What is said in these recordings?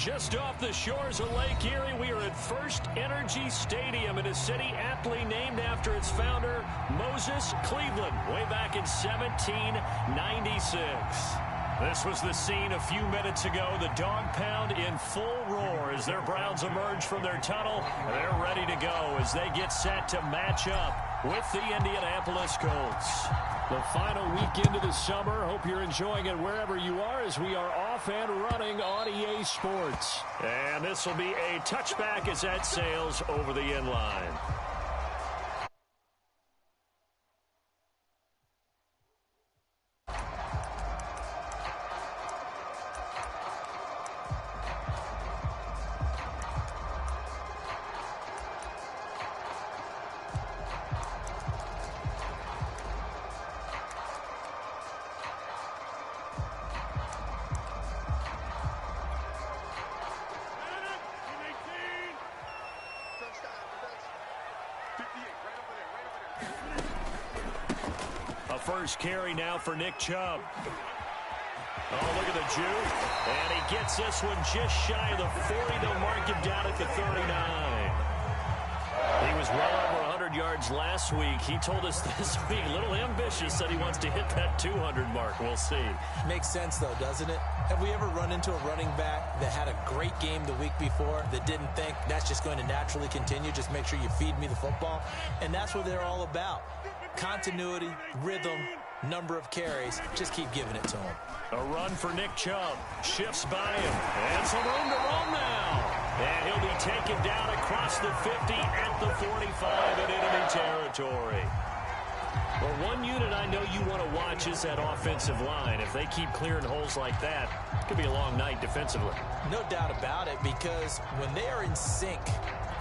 Just off the shores of Lake Erie, we are at First Energy Stadium in a city aptly named after its founder, Moses Cleveland, way back in 1796. This was the scene a few minutes ago. The Dog Pound in full roar as their Browns emerge from their tunnel. They're ready to go as they get set to match up with the Indianapolis Colts. The final week into the summer. Hope you're enjoying it wherever you are as we are off and running on EA Sports. And this will be a touchback as that sails over the end line. First carry now for Nick Chubb. Oh, look at the juke. And he gets this one just shy of the 40. They'll mark him down at the 39. He was well over 100 yards last week. He told us this week, a little ambitious, said he wants to hit that 200 mark. We'll see. Makes sense, though, doesn't it? Have we ever run into a running back that had a great game the week before that didn't think that's just going to naturally continue? Just make sure you feed me the football. And that's what they're all about. Continuity, rhythm, number of carries. Just keep giving it to him. A run for Nick Chubb. Shifts by him. And some room to run now. And he'll be taken down across the 50 at the 45 in enemy territory. Well, one unit I know you want to watch is that offensive line. If they keep clearing holes like that, it could be a long night defensively. No doubt about it, because when they are in sync,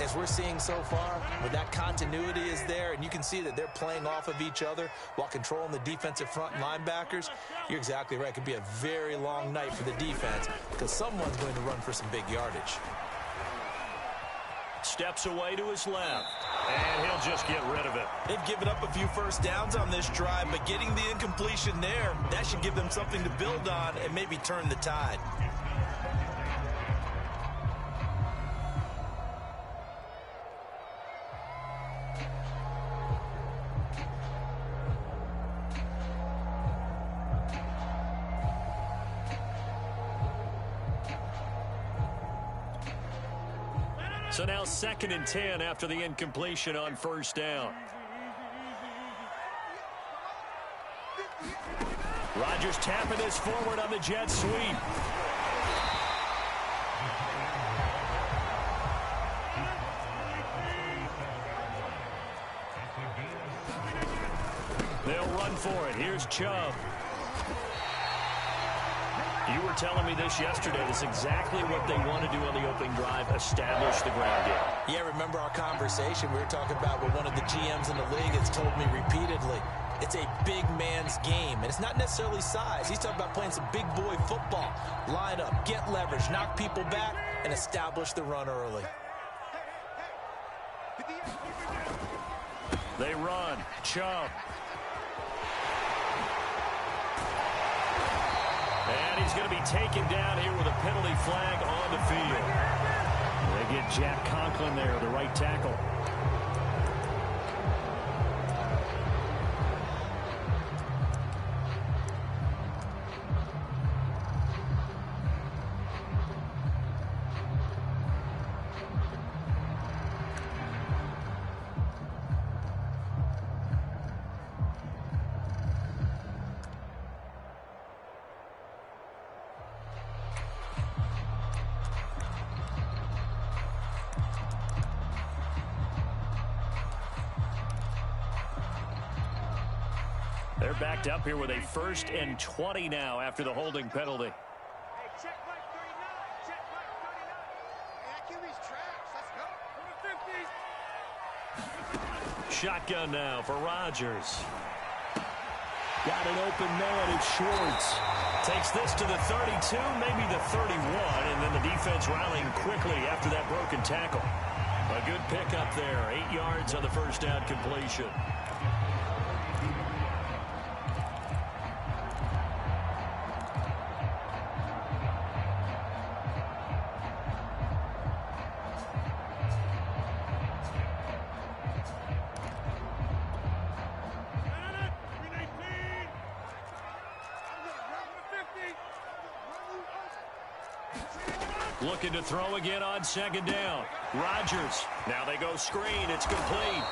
as we're seeing so far, when that continuity is there and you can see that they're playing off of each other while controlling the defensive front and linebackers, you're exactly right. It could be a very long night for the defense because someone's going to run for some big yardage. Steps away to his left, and he'll just get rid of it. They've given up a few first downs on this drive, but getting the incompletion there, that should give them something to build on and maybe turn the tide. So now 2nd and 10 after the incompletion on first down. Rodgers tapping this forward on the jet sweep. They'll run for it. Here's Chubb. You were telling me this yesterday. This is exactly what they want to do on the opening drive, establish the ground game. Yeah, remember our conversation? We were talking about what one of the GMs in the league has told me repeatedly. It's a big man's game, and it's not necessarily size. He's talking about playing some big boy football. Line up, get leverage, knock people back, and establish the run early. They run. Chubb. And he's going to be taken down here with a penalty flag on the field. They get Jack Conklin there, the right tackle. They're backed up here with a 1st and 20 now after the holding penalty. Hey, check mark 39. Check mark 39. Hey, that QB's trash. Let's go. Shotgun now for Rodgers. Got an open man. It's Schwartz. Takes this to the 32, maybe the 31, and then the defense rallying quickly after that broken tackle. A good pickup there. 8 yards on the first down completion. Looking to throw again on second down. Rodgers. Now they go screen. It's complete.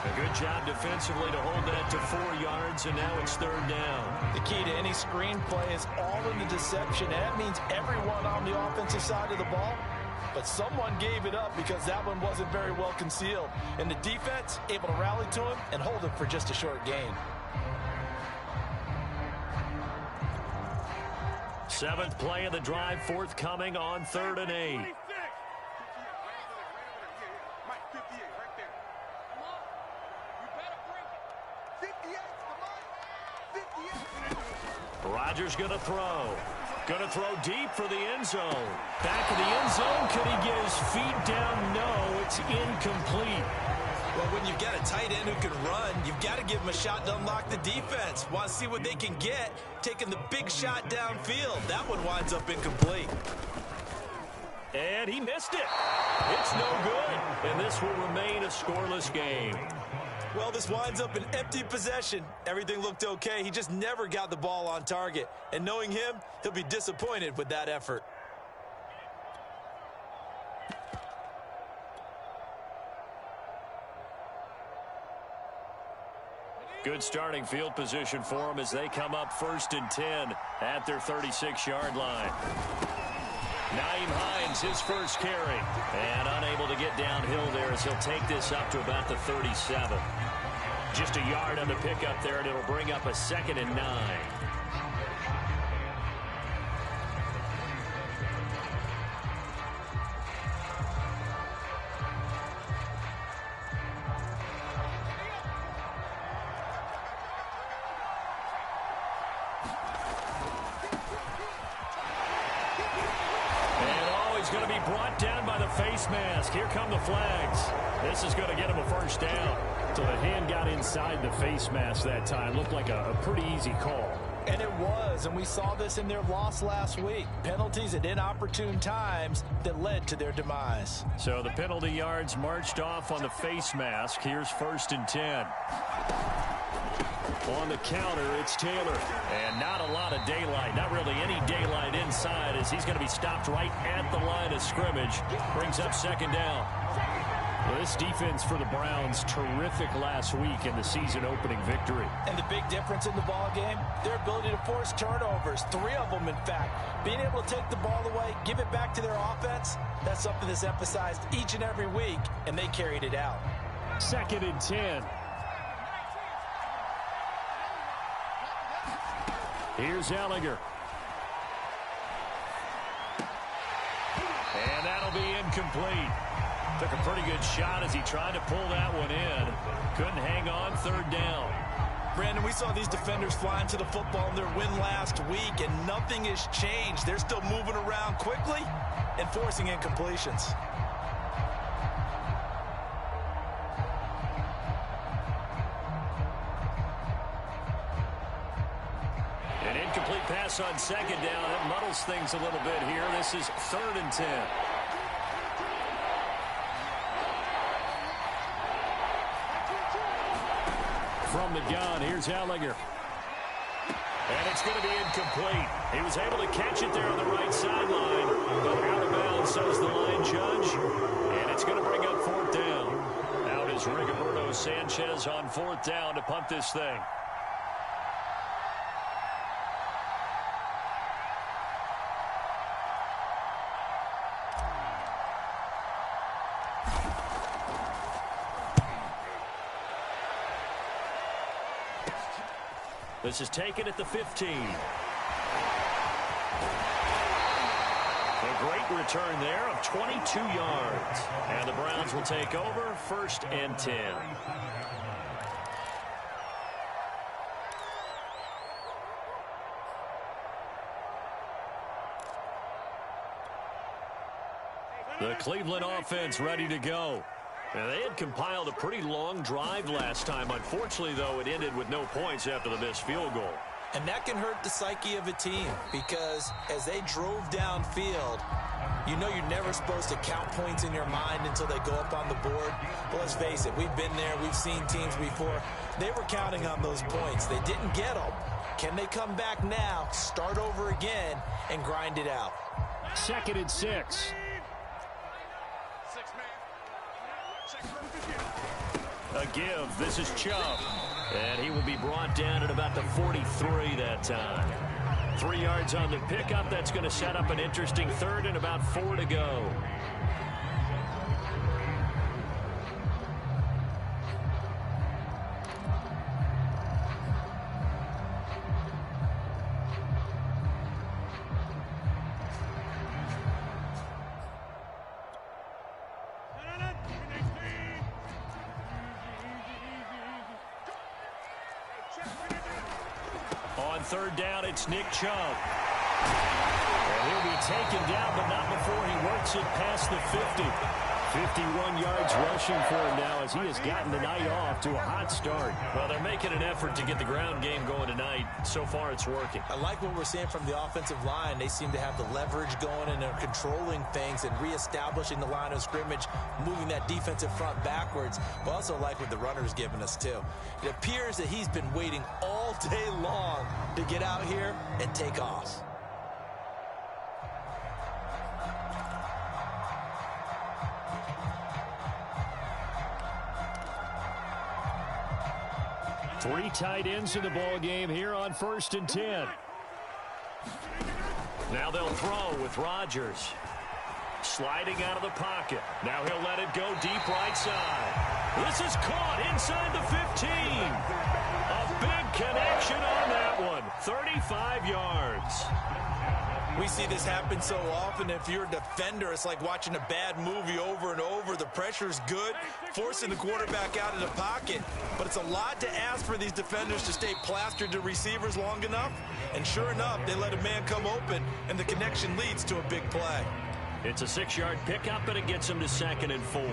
A good job defensively to hold that to 4 yards, and now it's third down. The key to any screen play is all in the deception, and that means everyone on the offensive side of the ball. But someone gave it up because that one wasn't very well concealed. And the defense able to rally to him and hold him for just a short gain. 7th play of the drive forthcoming on 3rd and 8. Mike, 58 right there. Come on. You better bring it. 58, come on. 58. Rodgers going to throw. Going to throw deep for the end zone. Back in the end zone. Could he get his feet down? No, it's incomplete. Well, when you've got a tight end who can run, you've got to give him a shot to unlock the defense. Want to see what they can get, taking the big shot downfield. That one winds up incomplete. And he missed it. It's no good. And this will remain a scoreless game. Well, this winds up an empty possession. Everything looked okay. He just never got the ball on target. And knowing him, he'll be disappointed with that effort. Good starting field position for them as they come up 1st and 10 at their 36-yard line. Nyheim Hines, his first carry, and unable to get downhill there as he'll take this up to about the 37. Just a yard on the pickup there, and it'll bring up a 2nd and 9. Going to be brought down by the face mask. Here come the flags. This is going to get him a first down. So the hand got inside the face mask that time. Looked like a pretty easy call. And it was, and we saw this in their loss last week. Penalties at inopportune times that led to their demise. So the penalty yards marched off on the face mask. Here's 1st and 10. On the counter, it's Taylor. And not a lot of daylight. Not really any daylight inside as he's going to be stopped right at the line of scrimmage. Brings up 2nd down. Well, this defense for the Browns, terrific last week in the season-opening victory. And the big difference in the ball game, their ability to force turnovers. 3 of them, in fact. Being able to take the ball away, give it back to their offense, that's something that's emphasized each and every week, and they carried it out. 2nd and 10. Here's Ehlinger. And that'll be incomplete. Took a pretty good shot as he tried to pull that one in. Couldn't hang on 3rd down. Brandon, we saw these defenders flying to the football in their win last week, and nothing has changed. They're still moving around quickly and forcing incompletions. An incomplete pass on 2nd down. That muddles things a little bit here. This is 3rd and 10. From the gun, here's Ehlinger. And it's going to be incomplete. He was able to catch it there on the right sideline, but out of bounds, says the line judge. And it's going to bring up 4th down. Out is Rigoberto Sanchez on 4th down to punt this thing. This is taken at the 15. A great return there of 22 yards. And the Browns will take over 1st and 10. The Cleveland offense ready to go. And they had compiled a pretty long drive last time. Unfortunately, though, it ended with no points after the missed field goal. And that can hurt the psyche of a team because as they drove downfield, you know you're never supposed to count points in your mind until they go up on the board. But let's face it, we've been there. We've seen teams before. They were counting on those points. They didn't get them. Can they come back now, start over again, and grind it out? 2nd and 6. A give. This is Chubb. And he will be brought down at about the 43 that time. 3 yards on the pickup. That's going to set up an interesting 3rd and about 4 to go. On 3rd down, it's Nick Chubb. And he'll be taken down, but not before he works it past the 50. 51 yards rushing for him now as he has gotten the night off to a hot start. Well, they're making an effort to get the ground game going tonight. So far, it's working. I like what we're seeing from the offensive line. They seem to have the leverage going, and they're controlling things and reestablishing the line of scrimmage, moving that defensive front backwards. But also like what the runner's giving us, too. It appears that he's been waiting all day long to get out here and take off. Three tight ends in the ball game here on 1st and 10. Now they'll throw with Rodgers. Sliding out of the pocket. Now he'll let it go deep right side. This is caught inside the 15. A big connection on that one. 35 yards. We see this happen so often. If you're a defender, it's like watching a bad movie over and over. The pressure's good, forcing the quarterback out of the pocket. But it's a lot to ask for these defenders to stay plastered to receivers long enough. And sure enough, they let a man come open, and the connection leads to a big play. It's a 6-yard pickup, and it gets him to 2nd and 4.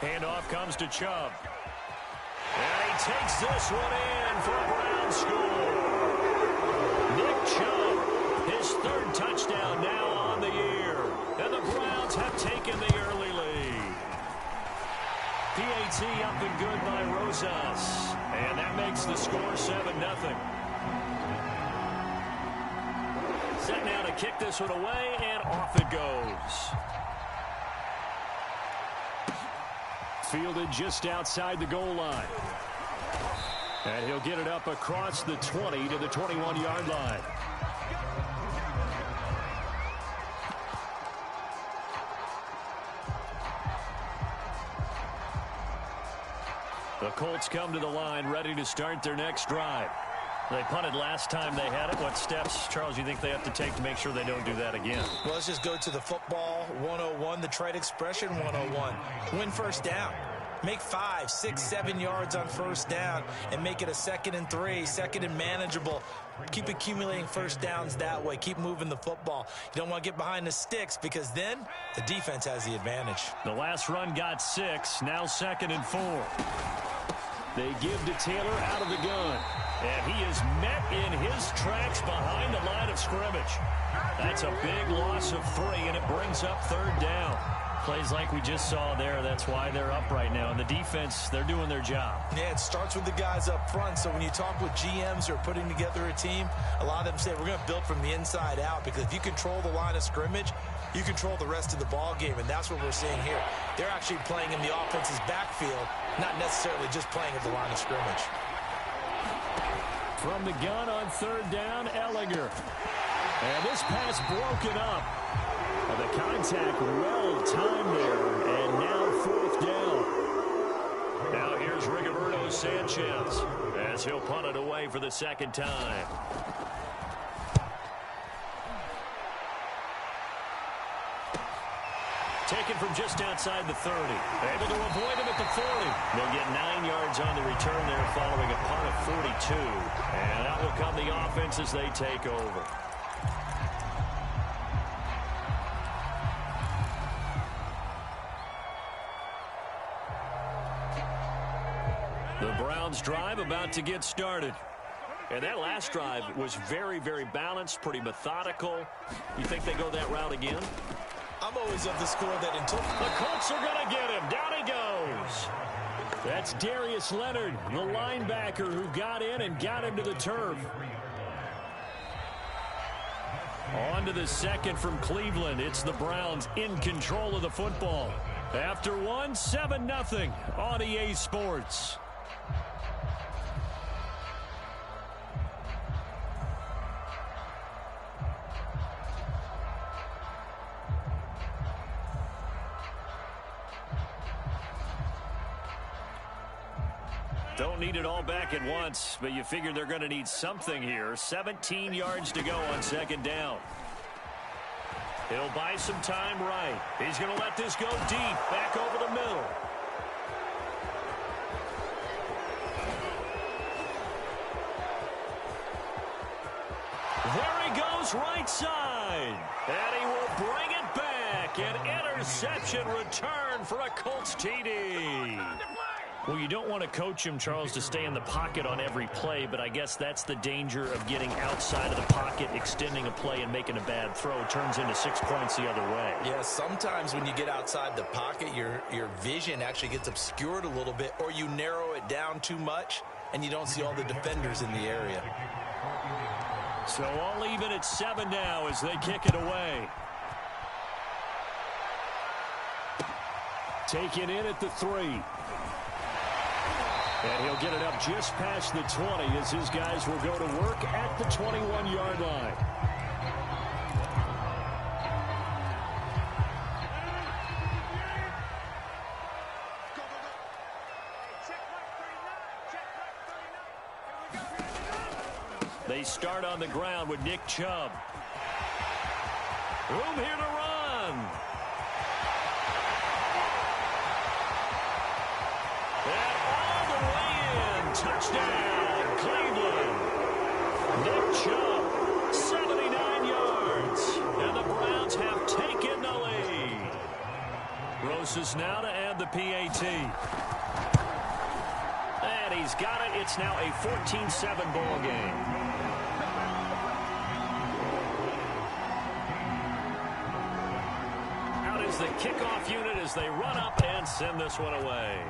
Handoff comes to Chubb. And he takes this one in for a Brown score. Nick Chubb, his 3rd touchdown now on the year. And the Browns have taken the early lead. PAT up and good by Rosas. And that makes the score 7-0. Set now to kick this one away, and off it goes. Fielded just outside the goal line. And he'll get it up across the 20 to the 21-yard line. The Colts come to the line ready to start their next drive. They punted last time they had it. What steps, Charles, you think they have to take to make sure they don't do that again? Well, let's just go to the football 101, the trade expression 101. Win 1st down. Make 5, 6, 7 yards on 1st down and make it a 2nd and 3, 2nd and manageable. Keep accumulating 1st downs that way. Keep moving the football. You don't want to get behind the sticks because then the defense has the advantage. The last run got 6, now 2nd and 4. They give to Taylor out of the gun. And he is met in his tracks behind the line of scrimmage. That's a big loss of 3, and it brings up 3rd down. Plays like we just saw there, that's why they're up right now. And the defense, they're doing their job. Yeah, it starts with the guys up front. So when you talk with GMs who are putting together a team, a lot of them say we're going to build from the inside out, because if you control the line of scrimmage, you control the rest of the ball game, and that's what we're seeing here. They're actually playing in the offense's backfield, not necessarily just playing at the line of scrimmage. From the gun on 3rd down, Ehlinger. And this pass broken up. The contact well timed there, and now 4th down. Now here's Rigoberto Sanchez as he'll punt it away for the 2nd time. Taken from just outside the 30. Able to avoid him at the 40. They'll get 9 yards on the return there following a punt of 42. And out will come the offense as they take over. The Browns drive about to get started. And that last drive was very, very balanced, pretty methodical. You think they go that route again? I'm always of the score that until the Colts are going to get him. Down he goes. That's Darius Leonard, the linebacker who got in and got him to the turf. On to the second from Cleveland. It's the Browns in control of the football. After one, 7-0 on EA Sports. Don't need it all back at once, but you figure they're going to need something here. 17 yards to go on second down. He'll buy some time right. He's going to let this go deep, back over the middle. There he goes, right side. And he will bring it back. An interception return for a Colts TD. Well, you don't want to coach him, Charles, to stay in the pocket on every play, but I guess that's the danger of getting outside of the pocket, extending a play, and making a bad throw. It turns into 6 points the other way. Yeah, sometimes when you get outside the pocket, your vision actually gets obscured a little bit, or you narrow it down too much, and you don't see all the defenders in the area. So all even at 7 now as they kick it away. Taken in at the 3. And he'll get it up just past the 20 as his guys will go to work at the 21-yard line. They start on the ground with Nick Chubb. Room here to run. Touchdown, Cleveland. Nick Chubb, 79 yards. And the Browns have taken the lead. Rosas now to add the PAT. And he's got it. It's now a 14-7 ball game. Out is the kickoff unit as they run up and send this one away.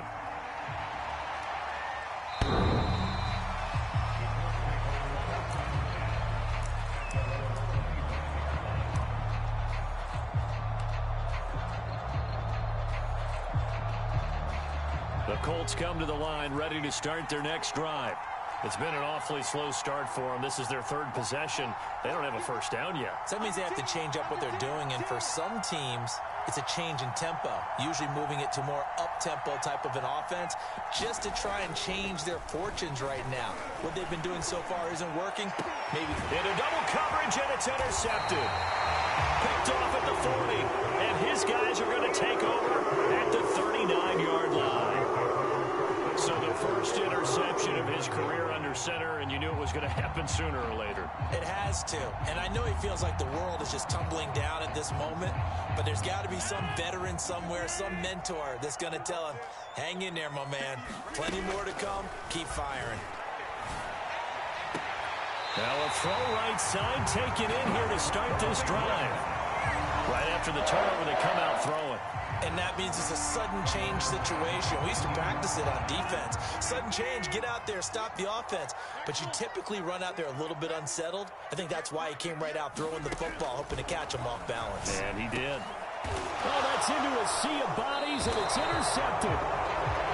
The Colts come to the line ready to start their next drive. It's been an awfully slow start for them. This is their third possession. They don't have a first down yet. So that means they have to change up what they're doing, and for some teams, it's a change in tempo, usually moving it to more up-tempo type of an offense just to try and change their fortunes right now. What they've been doing so far isn't working. Maybe into double coverage, and it's intercepted. Picked off at the 40, and his guys are going to take over at the 39-yard line. So the first interception of his career under center, and you knew it was going to happen sooner or later. It has to. And I know he feels like the world is just tumbling down at this moment, but there's got to be some veteran somewhere, some mentor that's going to tell him, hang in there, my man. Plenty more to come. Keep firing. Now a throw right side taken in here to start this drive. Right after the turnover, they come out throwing. And that means it's a sudden change situation. We used to practice it on defense. Sudden change, get out there, stop the offense. But you typically run out there a little bit unsettled. I think that's why he came right out throwing the football, hoping to catch him off balance. And he did. Oh, that's into a sea of bodies, and it's intercepted.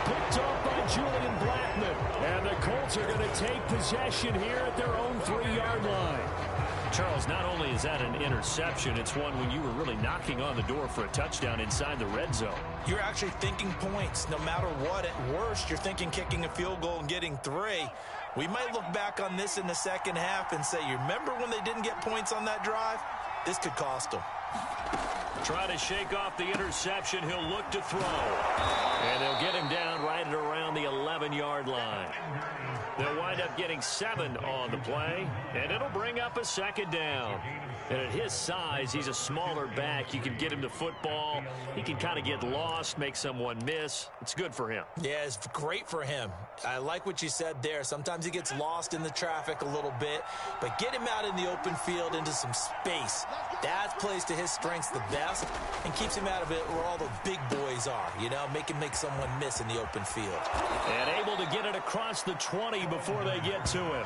Picked off by Julian Blackmon. And the Colts are going to take possession here at their own 3-yard line. Charles, not only is that an interception, it's one when you were really knocking on the door for a touchdown inside the red zone. You're actually thinking points no matter what. At worst, you're thinking kicking a field goal and getting 3. We might look back on this in the second half and say, you remember when they didn't get points on that drive? This could cost them. Try to shake off the interception. He'll look to throw. And they'll get him down right at around the 11. 7-yard line. They'll wind up getting 7 on the play, and it'll bring up a second down. And at his size, he's a smaller back. You can get him to football. He can kind of get lost, make someone miss. It's good for him. Yeah, it's great for him. I like what you said there. Sometimes he gets lost in the traffic a little bit, but get him out in the open field into some space. That plays to his strengths the best and keeps him out of it where all the big boys are, you know, make someone miss in the open field. And able to get it across the 20 before they get to him.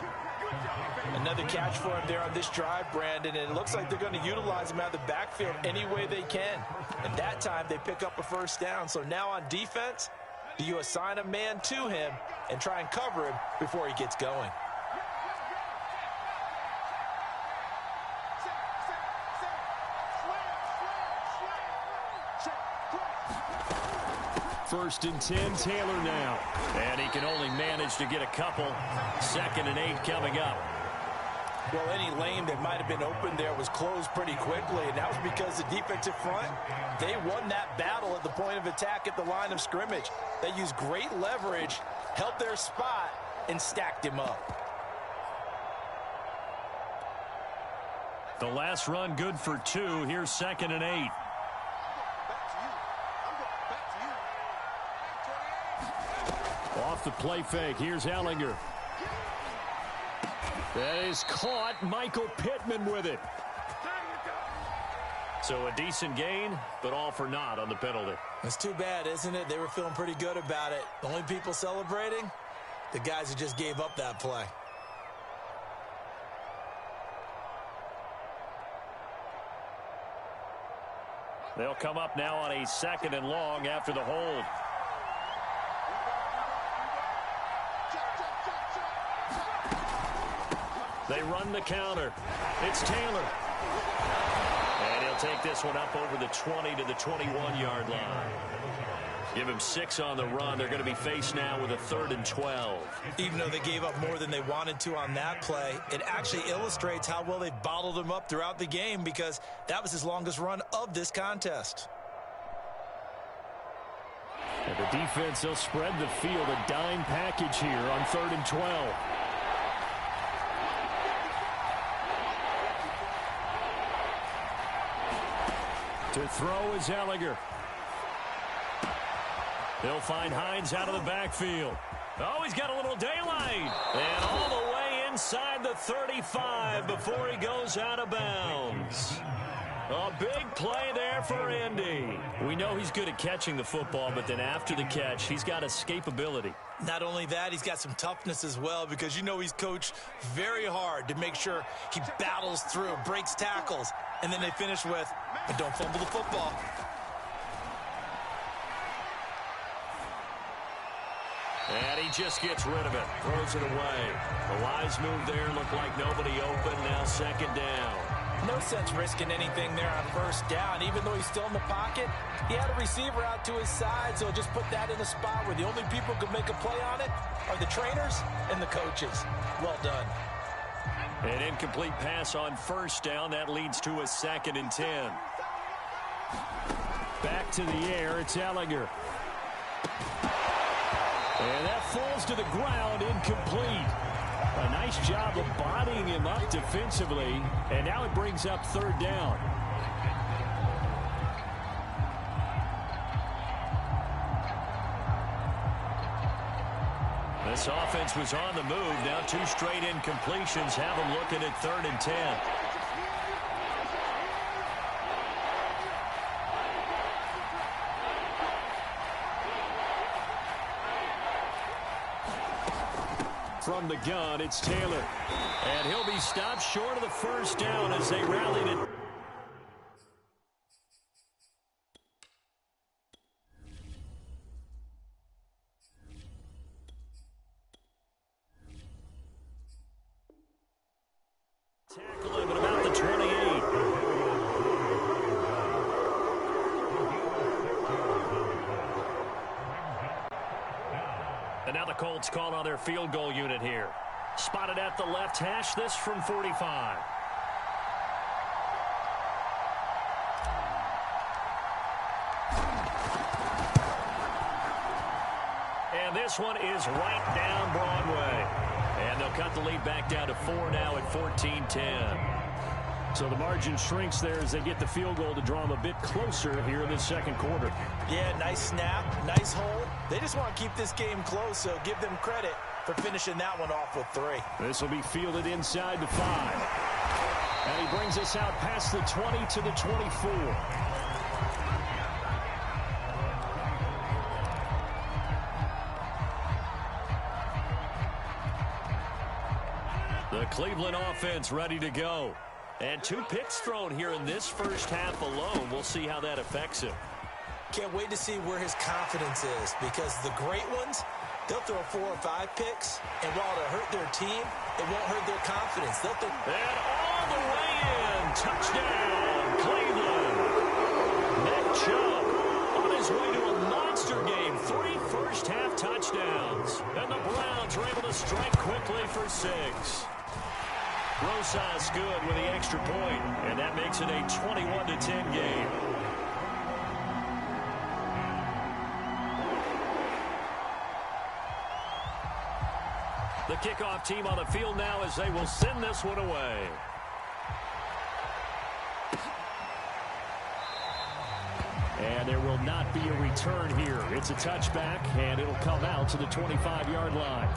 Another catch for him there on this drive, Brandon, and it looks like they're going to utilize him out of the backfield any way they can. And that time they pick up a first down. So now on defense, do you assign a man to him and try and cover him before he gets going? First and 10, Taylor now. And he can only manage to get a couple. 2nd and 8 coming up. Well, any lane that might have been open there was closed pretty quickly, and that was because the defensive front, they won that battle at the point of attack at the line of scrimmage. They used great leverage, held their spot, and stacked him up. The last run good for 2. Here's 2nd and 8. Off the play fake. Here's Ehlinger. That is caught. Michael Pittman with it. So a decent gain, but all for naught on the penalty. It's too bad, isn't it? They were feeling pretty good about it. The only people celebrating, the guys who just gave up that play. They'll come up now on a 2nd and long after the hold. They run the counter. It's Taylor. And he'll take this one up over the 20 to the 21-yard line. Give him 6 on the run. They're going to be faced now with a 3rd and 12. Even though they gave up more than they wanted to on that play, it actually illustrates how well they bottled him up throughout the game because that was his longest run of this contest. And the defense, they'll spread the field, a dime package here on 3rd and 12. To throw is Ehlinger. He'll find Hines out of the backfield. Oh, he's got a little daylight. And all the way inside the 35 before he goes out of bounds. A big play there for Indy. We know he's good at catching the football, but then after the catch, he's got escapability. Not only that, he's got some toughness as well because you know he's coached very hard to make sure he battles through, breaks tackles, and then they finish with, and don't fumble the football. And he just gets rid of it, throws it away. The wise move there, looked like nobody open, now 2nd down. No sense risking anything there on 1st down. Even though he's still in the pocket, he had a receiver out to his side, so just put that in a spot where the only people who can make a play on it are the trainers and the coaches. Well done. An incomplete pass on 1st down. That leads to a 2nd and 10. Back to the air. It's Ehlinger. And that falls to the ground, incomplete. A nice job of bodying him up defensively, and now it brings up 3rd down. This offense was on the move. Now 2 straight incompletions have them looking at 3rd and 10. From the gun, it's Taylor. And he'll be stopped short of the 1st down as they rallied it. Tackle him at about the 28. And now the Colts call on their field goal unit here. Spotted at the left hash, this from 45. And this one is right down Broadway. And they'll cut the lead back down to 4 now at 14-10. So the margin shrinks there as they get the field goal to draw them a bit closer here in this second quarter. Yeah, nice snap, nice hold. They just want to keep this game close, so give them credit for finishing that one off with 3. This will be fielded inside the 5. And he brings us out past the 20 to the 24. The Cleveland offense ready to go. And 2 picks thrown here in this first half alone. We'll see how that affects him. Can't wait to see where his confidence is, because the great ones, they'll throw 4 or 5 picks, and while it'll hurt their team, it won't hurt their confidence. They'll throw... And all the way in. Touchdown, Cleveland. Nick Chubb on his way to a monster game. 3 first-half touchdowns. And the Browns are able to strike quickly for 6. Rosas good with the extra point, and that makes it a 21-10 game. The kickoff team on the field now as they will send this one away. And there will not be a return here. It's a touchback, and it'll come out to the 25-yard line.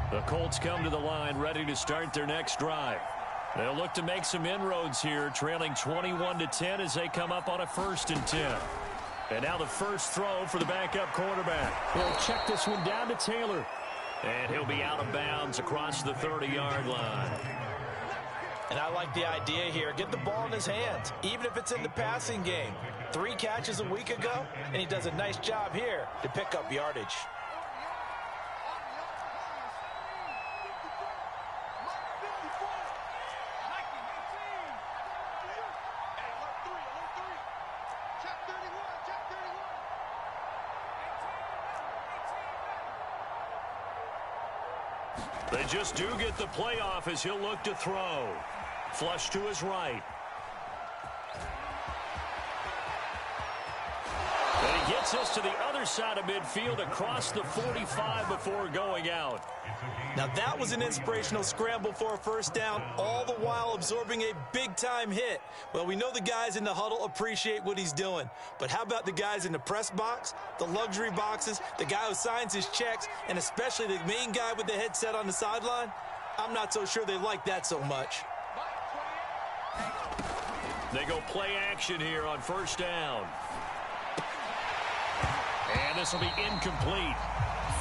The Colts come to the line ready to start their next drive. They'll look to make some inroads here, trailing 21-10 as they come up on a 1st and 10. And now the first throw for the backup quarterback. He'll check this one down to Taylor. And he'll be out of bounds across the 30-yard line. And I like the idea here. Get the ball in his hands, even if it's in the passing game. 3 catches a week ago, and he does a nice job here to pick up yardage. They just do get the playoff as he'll look to throw. Flush to his right. And he gets us to the other side of midfield across the 45 before going out. Now that was an inspirational scramble for a first down, all the while absorbing a big-time hit. Well, we know the guys in the huddle appreciate what he's doing. But how about the guys in the press box, the luxury boxes, the guy who signs his checks, and especially the main guy with the headset on the sideline? I'm not so sure they like that so much. They go play action here on first down. And this will be incomplete.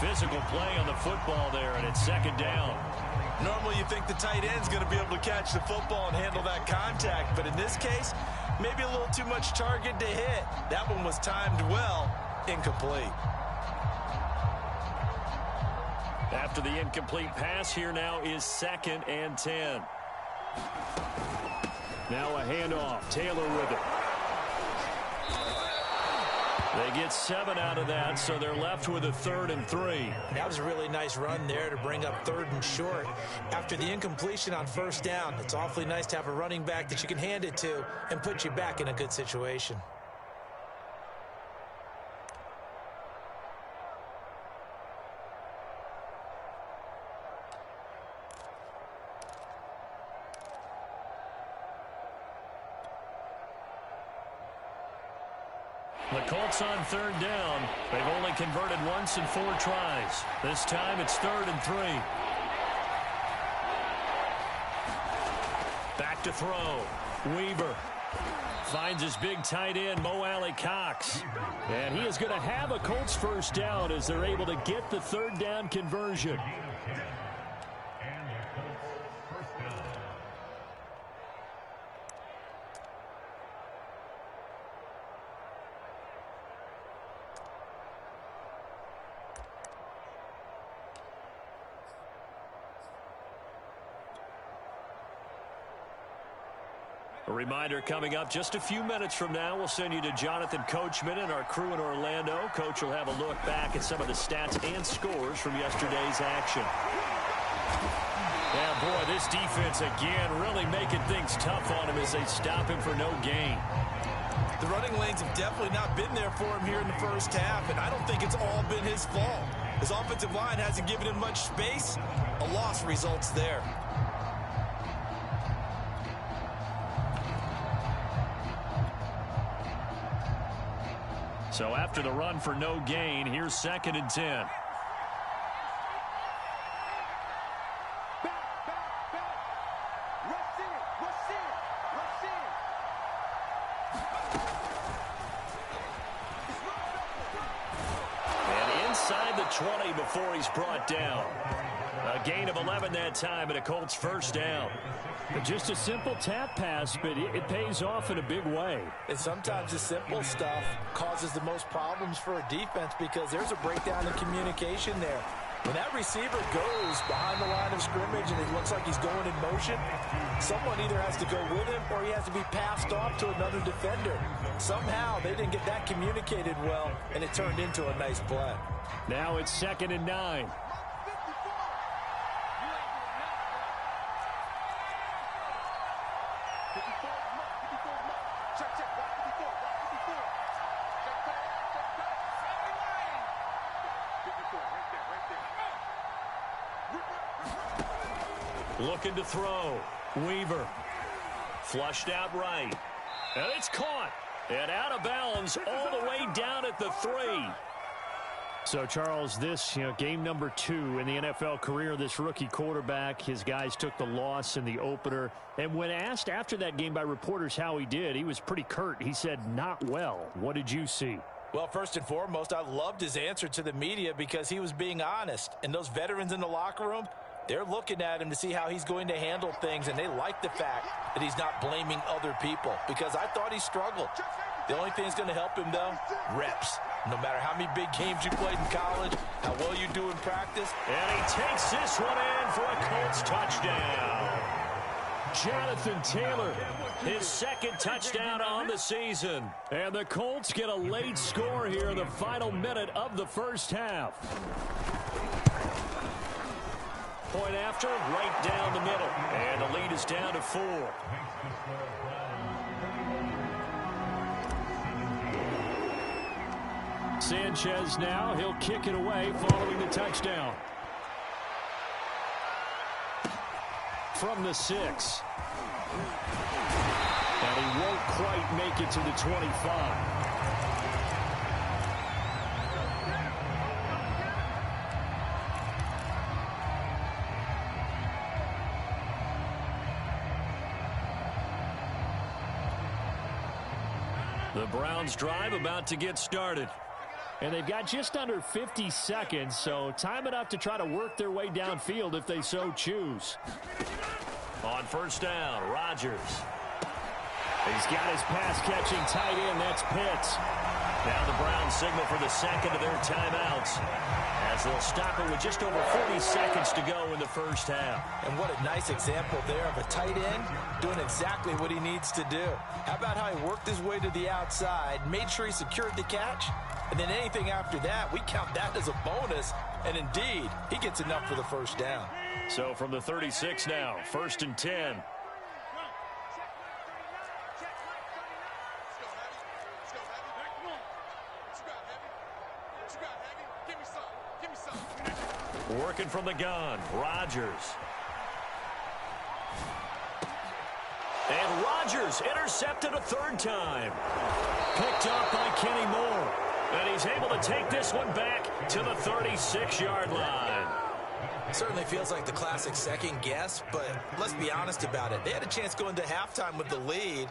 Physical play on the football there, and it's 2nd down. Normally you think the tight end's going to be able to catch the football and handle that contact, but in this case, maybe a little too much target to hit. That one was timed well. Incomplete. After the incomplete pass, here now is 2nd and 10. Now a handoff. Taylor with it. They get 7 out of that, so they're left with a 3rd and 3. That was a really nice run there to bring up 3rd and short. After the incompletion on first down, it's awfully nice to have a running back that you can hand it to and put you back in a good situation. The Colts on 3rd down. They've only converted once in 4 tries. This time it's 3rd and 3. Back to throw. Weaver finds his big tight end, Mo Alley-Cox. And he is going to have a Colts first down as they're able to get the 3rd down conversion. A reminder coming up just a few minutes from now, we'll send you to Jonathan Coachman and our crew in Orlando. Coach will have a look back at some of the stats and scores from yesterday's action. Now boy, this defense again really making things tough on him as they stop him for no gain. The running lanes have definitely not been there for him here in the first half, and I don't think it's all been his fault. His offensive line hasn't given him much space. A loss results there. So after the run for no gain, here's 2nd and 10. And inside the 20 before he's brought down. A gain of 11 that time and a Colts first down. Just a simple tap pass, but it pays off in a big way. And sometimes the simple stuff causes the most problems for a defense because there's a breakdown in communication there. When that receiver goes behind the line of scrimmage and it looks like he's going in motion, someone either has to go with him or he has to be passed off to another defender. Somehow they didn't get that communicated well, and it turned into a nice play. Now it's 2nd and 9. Looking to throw. Weaver. Flushed out right. And it's caught. And out of bounds all the way down at the 3. So, Charles, this, game number 2 in the NFL career of this rookie quarterback. His guys took the loss in the opener. And when asked after that game by reporters how he did, he was pretty curt. He said, not well. What did you see? Well, first and foremost, I loved his answer to the media because he was being honest. And those veterans in the locker room, they're looking at him to see how he's going to handle things, and they like the fact that he's not blaming other people because I thought he struggled. The only thing that's going to help him, though, reps. No matter how many big games you played in college, how well you do in practice. And he takes this one in for a Colts touchdown. Jonathan Taylor, his 2nd touchdown on the season. And the Colts get a late score here in the final minute of the first half. Point after, right down the middle. And the lead is down to 4. Sanchez now, he'll kick it away following the touchdown. From the 6. And he won't quite make it to the 25. The Browns drive about to get started. And they've got just under 50 seconds, so time enough to try to work their way downfield if they so choose. On first down, Rodgers. He's got his pass-catching tight end. That's Pitts. Now the Browns signal for the second of their timeouts as they'll stop it with just over 40 seconds to go in the first half. And what a nice example there of a tight end doing exactly what he needs to do. How about how he worked his way to the outside, made sure he secured the catch, and then anything after that, we count that as a bonus. And indeed, he gets enough for the first down. So from the 36 now, 1st and 10. Working from the gun, Rodgers. And Rodgers intercepted a 3rd time. Picked up by Kenny Moore. And he's able to take this one back to the 36-yard line. Certainly feels like the classic second guess, but let's be honest about it. They had a chance going to halftime with the lead.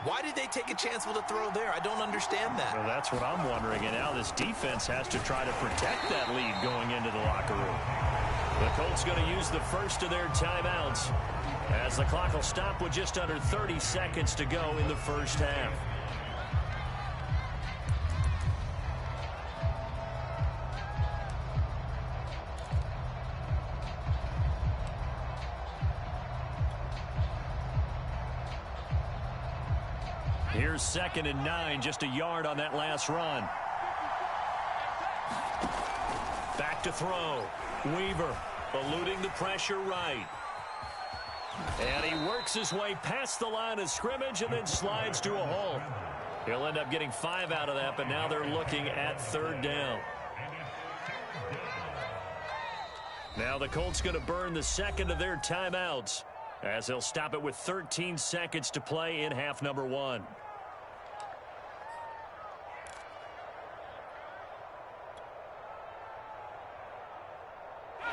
Why did they take a chance with a throw there? I don't understand that. Well, that's what I'm wondering. And now this defense has to try to protect that lead going into the locker room. The Colts going to use the first of their timeouts as the clock will stop with just under 30 seconds to go in the first half. Here's 2nd and 9, just a yard on that last run. Back to throw. Weaver eluding the pressure right. And he works his way past the line of scrimmage and then slides to a halt. He'll end up getting 5 out of that, but now they're looking at 3rd down. Now the Colts going to burn the second of their timeouts as they'll stop it with 13 seconds to play in half number 1.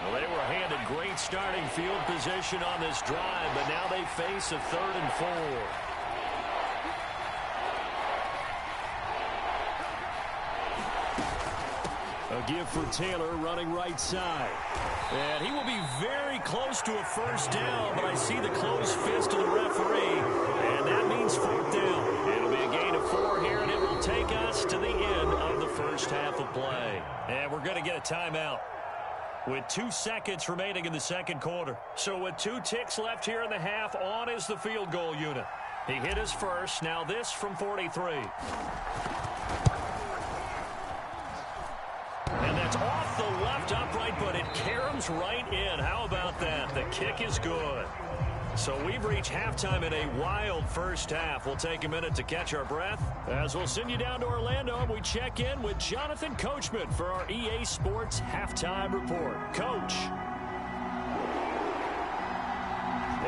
Well, they were handed great starting field position on this drive, but now they face a 3rd and 4. A give for Taylor running right side. And he will be very close to a first down, but I see the closed fist of the referee, and that means 4th down. It'll be a gain of 4 here, and it will take us to the end of the first half of play. And we're going to get a timeout with 2 seconds remaining in the second quarter. So with 2 ticks left here in the half, on is the field goal unit. He hit his first. Now this from 43. And that's off the left upright, but it caroms right in. How about that? The kick is good. So we've reached halftime in a wild first half. We'll take a minute to catch our breath as we'll send you down to Orlando and we check in with Jonathan Coachman for our EA Sports Halftime Report. Coach.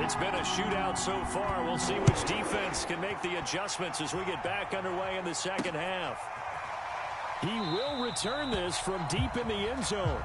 It's been a shootout so far. We'll see which defense can make the adjustments as we get back underway in the second half. He will return this from deep in the end zone.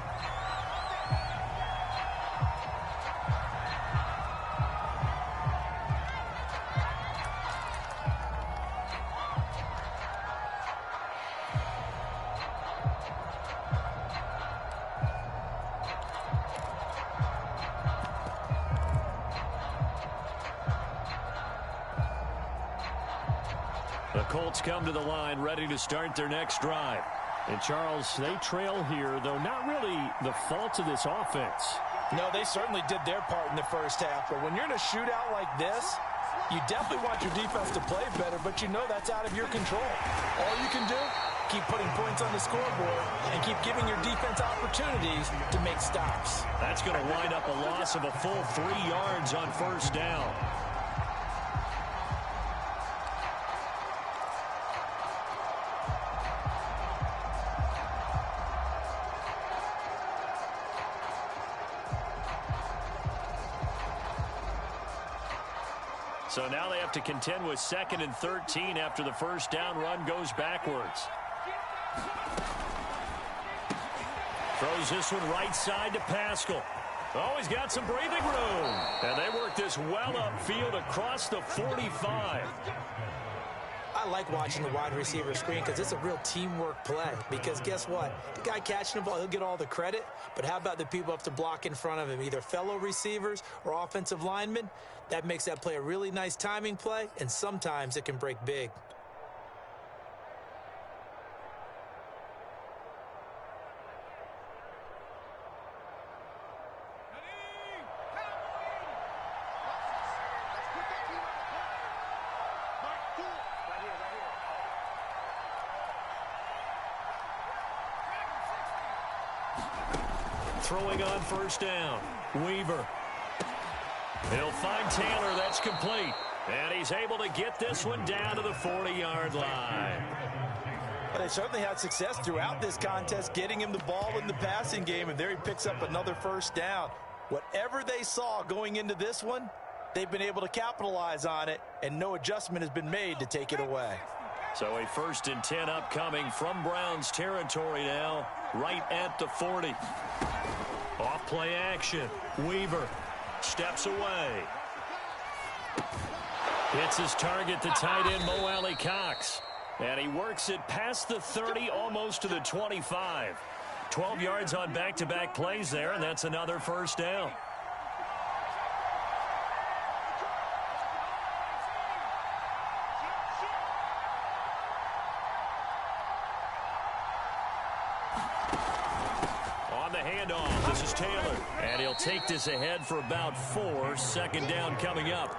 The Colts come to the line ready to start their next drive. And, Charles, they trail here, though not really the fault of this offense. No, they certainly did their part in the first half. But when you're in a shootout like this, you definitely want your defense to play better, but you know that's out of your control. All you can do, keep putting points on the scoreboard and keep giving your defense opportunities to make stops. That's going to wind up a loss of a full 3 yards on first down. So now they have to contend with 2nd and 13 after the first down run goes backwards. Throws this one right side to Pascal. Oh, he's got some breathing room. And they work this well upfield across the 45. I like watching the wide receiver screen because it's a real teamwork play. Because guess what? The guy catching the ball, he'll get all the credit. But how about the people up to block in front of him, either fellow receivers or offensive linemen? That makes that play a really nice timing play, and sometimes it can break big. Throwing on first down, Weaver. He'll find Taylor. That's complete. And he's able to get this one down to the 40-yard line. Well, they certainly had success throughout this contest, getting him the ball in the passing game, and there he picks up another first down. Whatever they saw going into this one, they've been able to capitalize on it, and no adjustment has been made to take it away. So a 1st and 10 upcoming from Browns territory now, right at the 40. Off play action. Weaver steps away. Hits his target, the tight end, Mo Alley-Cox. And he works it past the 30, almost to the 25. 12 yards on back-to-back plays there, and that's another first down. On the handoff, this is Taylor. And he'll take this ahead for about 4. 2nd down coming up.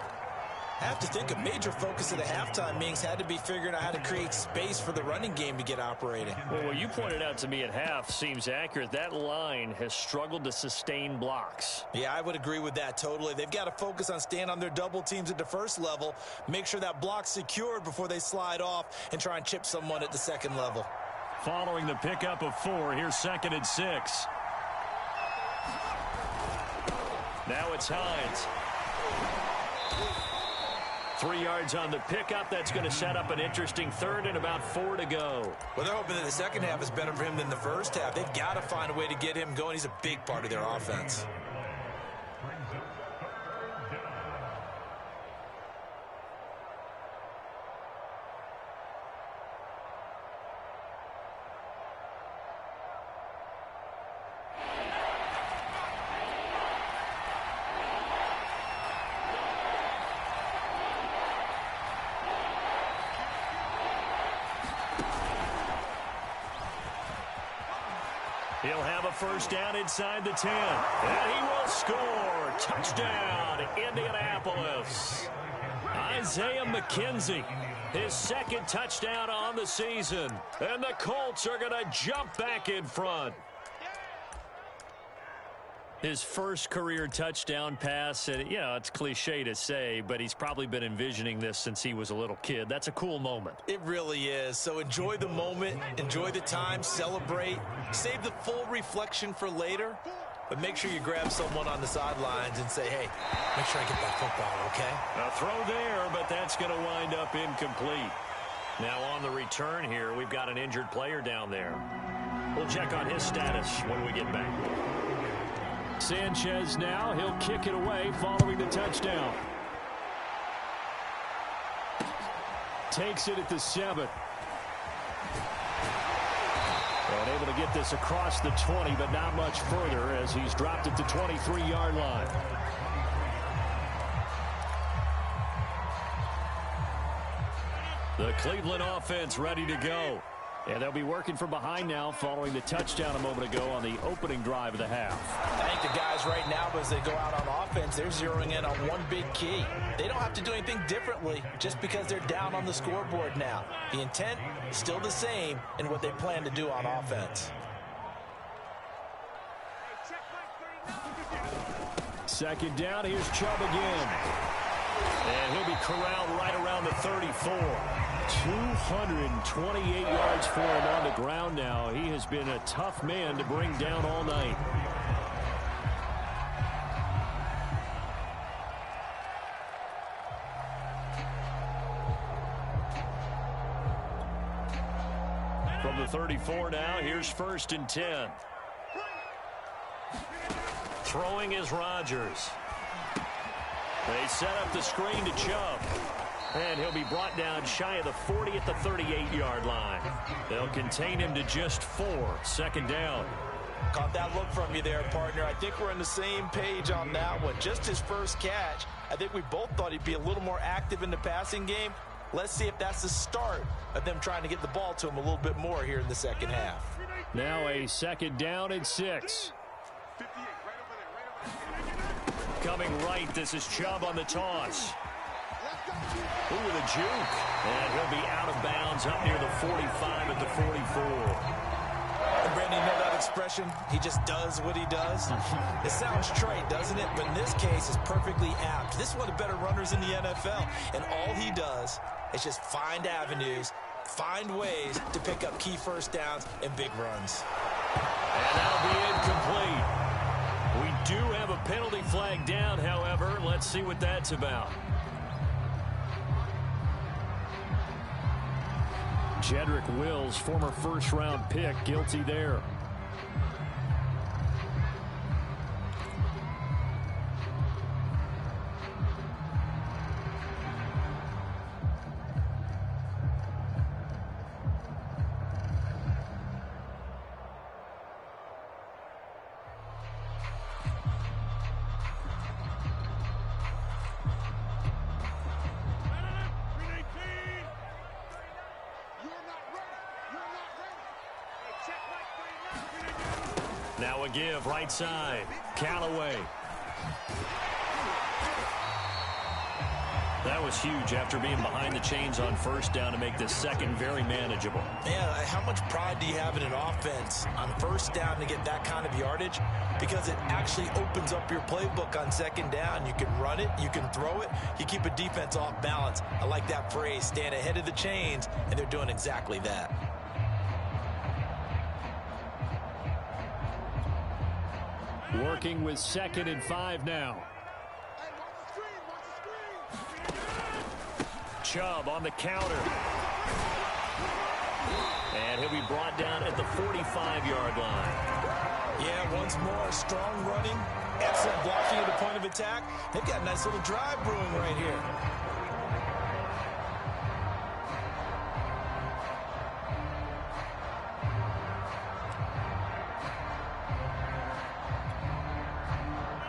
I have to think a major focus of the halftime meetings had to be figuring out how to create space for the running game to get operating. Well, what you pointed out to me at half seems accurate. That line has struggled to sustain blocks. Yeah, I would agree with that totally. They've got to focus on staying on their double teams at the first level, make sure that block's secured before they slide off and try and chip someone at the second level. Following the pickup of 4, here's 2nd and 6. Now it's Hines. 3 yards on the pickup. That's going to set up an interesting 3rd and about 4 to go. Well, they're hoping that the second half is better for him than the first half. They've got to find a way to get him going. He's a big part of their offense. He'll have a first down inside the 10. And he will score. Touchdown, Indianapolis. Isaiah McKenzie, his 2nd touchdown on the season. And the Colts are going to jump back in front. His first career touchdown pass, and, it's cliche to say, but he's probably been envisioning this since he was a little kid. That's a cool moment. It really is. So enjoy the moment, enjoy the time, celebrate, save the full reflection for later, but make sure you grab someone on the sidelines and say, hey, make sure I get that football, okay? A throw there, but that's going to wind up incomplete. Now on the return here, we've got an injured player down there. We'll check on his status when we get back. Sanchez now, he'll kick it away following the touchdown. Takes it at the 7. And able to get this across the 20, but not much further as he's dropped it to 23-yard line. The Cleveland offense ready to go. And they'll be working from behind now following the touchdown a moment ago on the opening drive of the half. I think the guys right now, as they go out on offense, they're zeroing in on one big key. They don't have to do anything differently just because they're down on the scoreboard now. The intent is still the same in what they plan to do on offense. 2nd down, here's Chubb again. And he'll be corralled right around the 34. 228 yards for him on the ground now. He has been a tough man to bring down all night. From the 34 now, here's 1st and 10. Throwing is Rodgers. They set up the screen to Chubb. And he'll be brought down shy of the 40 at the 38-yard line. They'll contain him to just 4. 2nd down. Caught that look from you there, partner. I think we're on the same page on that one. Just his first catch. I think we both thought he'd be a little more active in the passing game. Let's see if that's the start of them trying to get the ball to him a little bit more here in the second half. Now a 2nd down and 6. Coming right, this is Chubb on the toss. Ooh, with a juke. And he'll be out of bounds up near the 45 at the 44. And Brandon, you know that expression? He just does what he does. It sounds trite, doesn't it? But in this case, it's perfectly apt. This is one of the better runners in the NFL. And all he does is just find avenues, find ways to pick up key first downs and big runs. And that'll be incomplete. We do have a penalty flag down, however. Let's see what that's about. Jedrick Wills, former first-round pick, guilty there. Now a give, right side. Callaway. That was huge after being behind the chains on first down to make this second very manageable. Yeah, how much pride do you have in an offense on first down to get that kind of yardage? Because it actually opens up your playbook on second down. You can run it, you can throw it, you keep a defense off balance. I like that phrase, stand ahead of the chains, and they're doing exactly that. Working with 2nd and 5 now. Chubb on the counter. And he'll be brought down at the 45-yard line. Yeah, once more, strong running, excellent blocking at the point of attack. They've got a nice little drive brewing right here.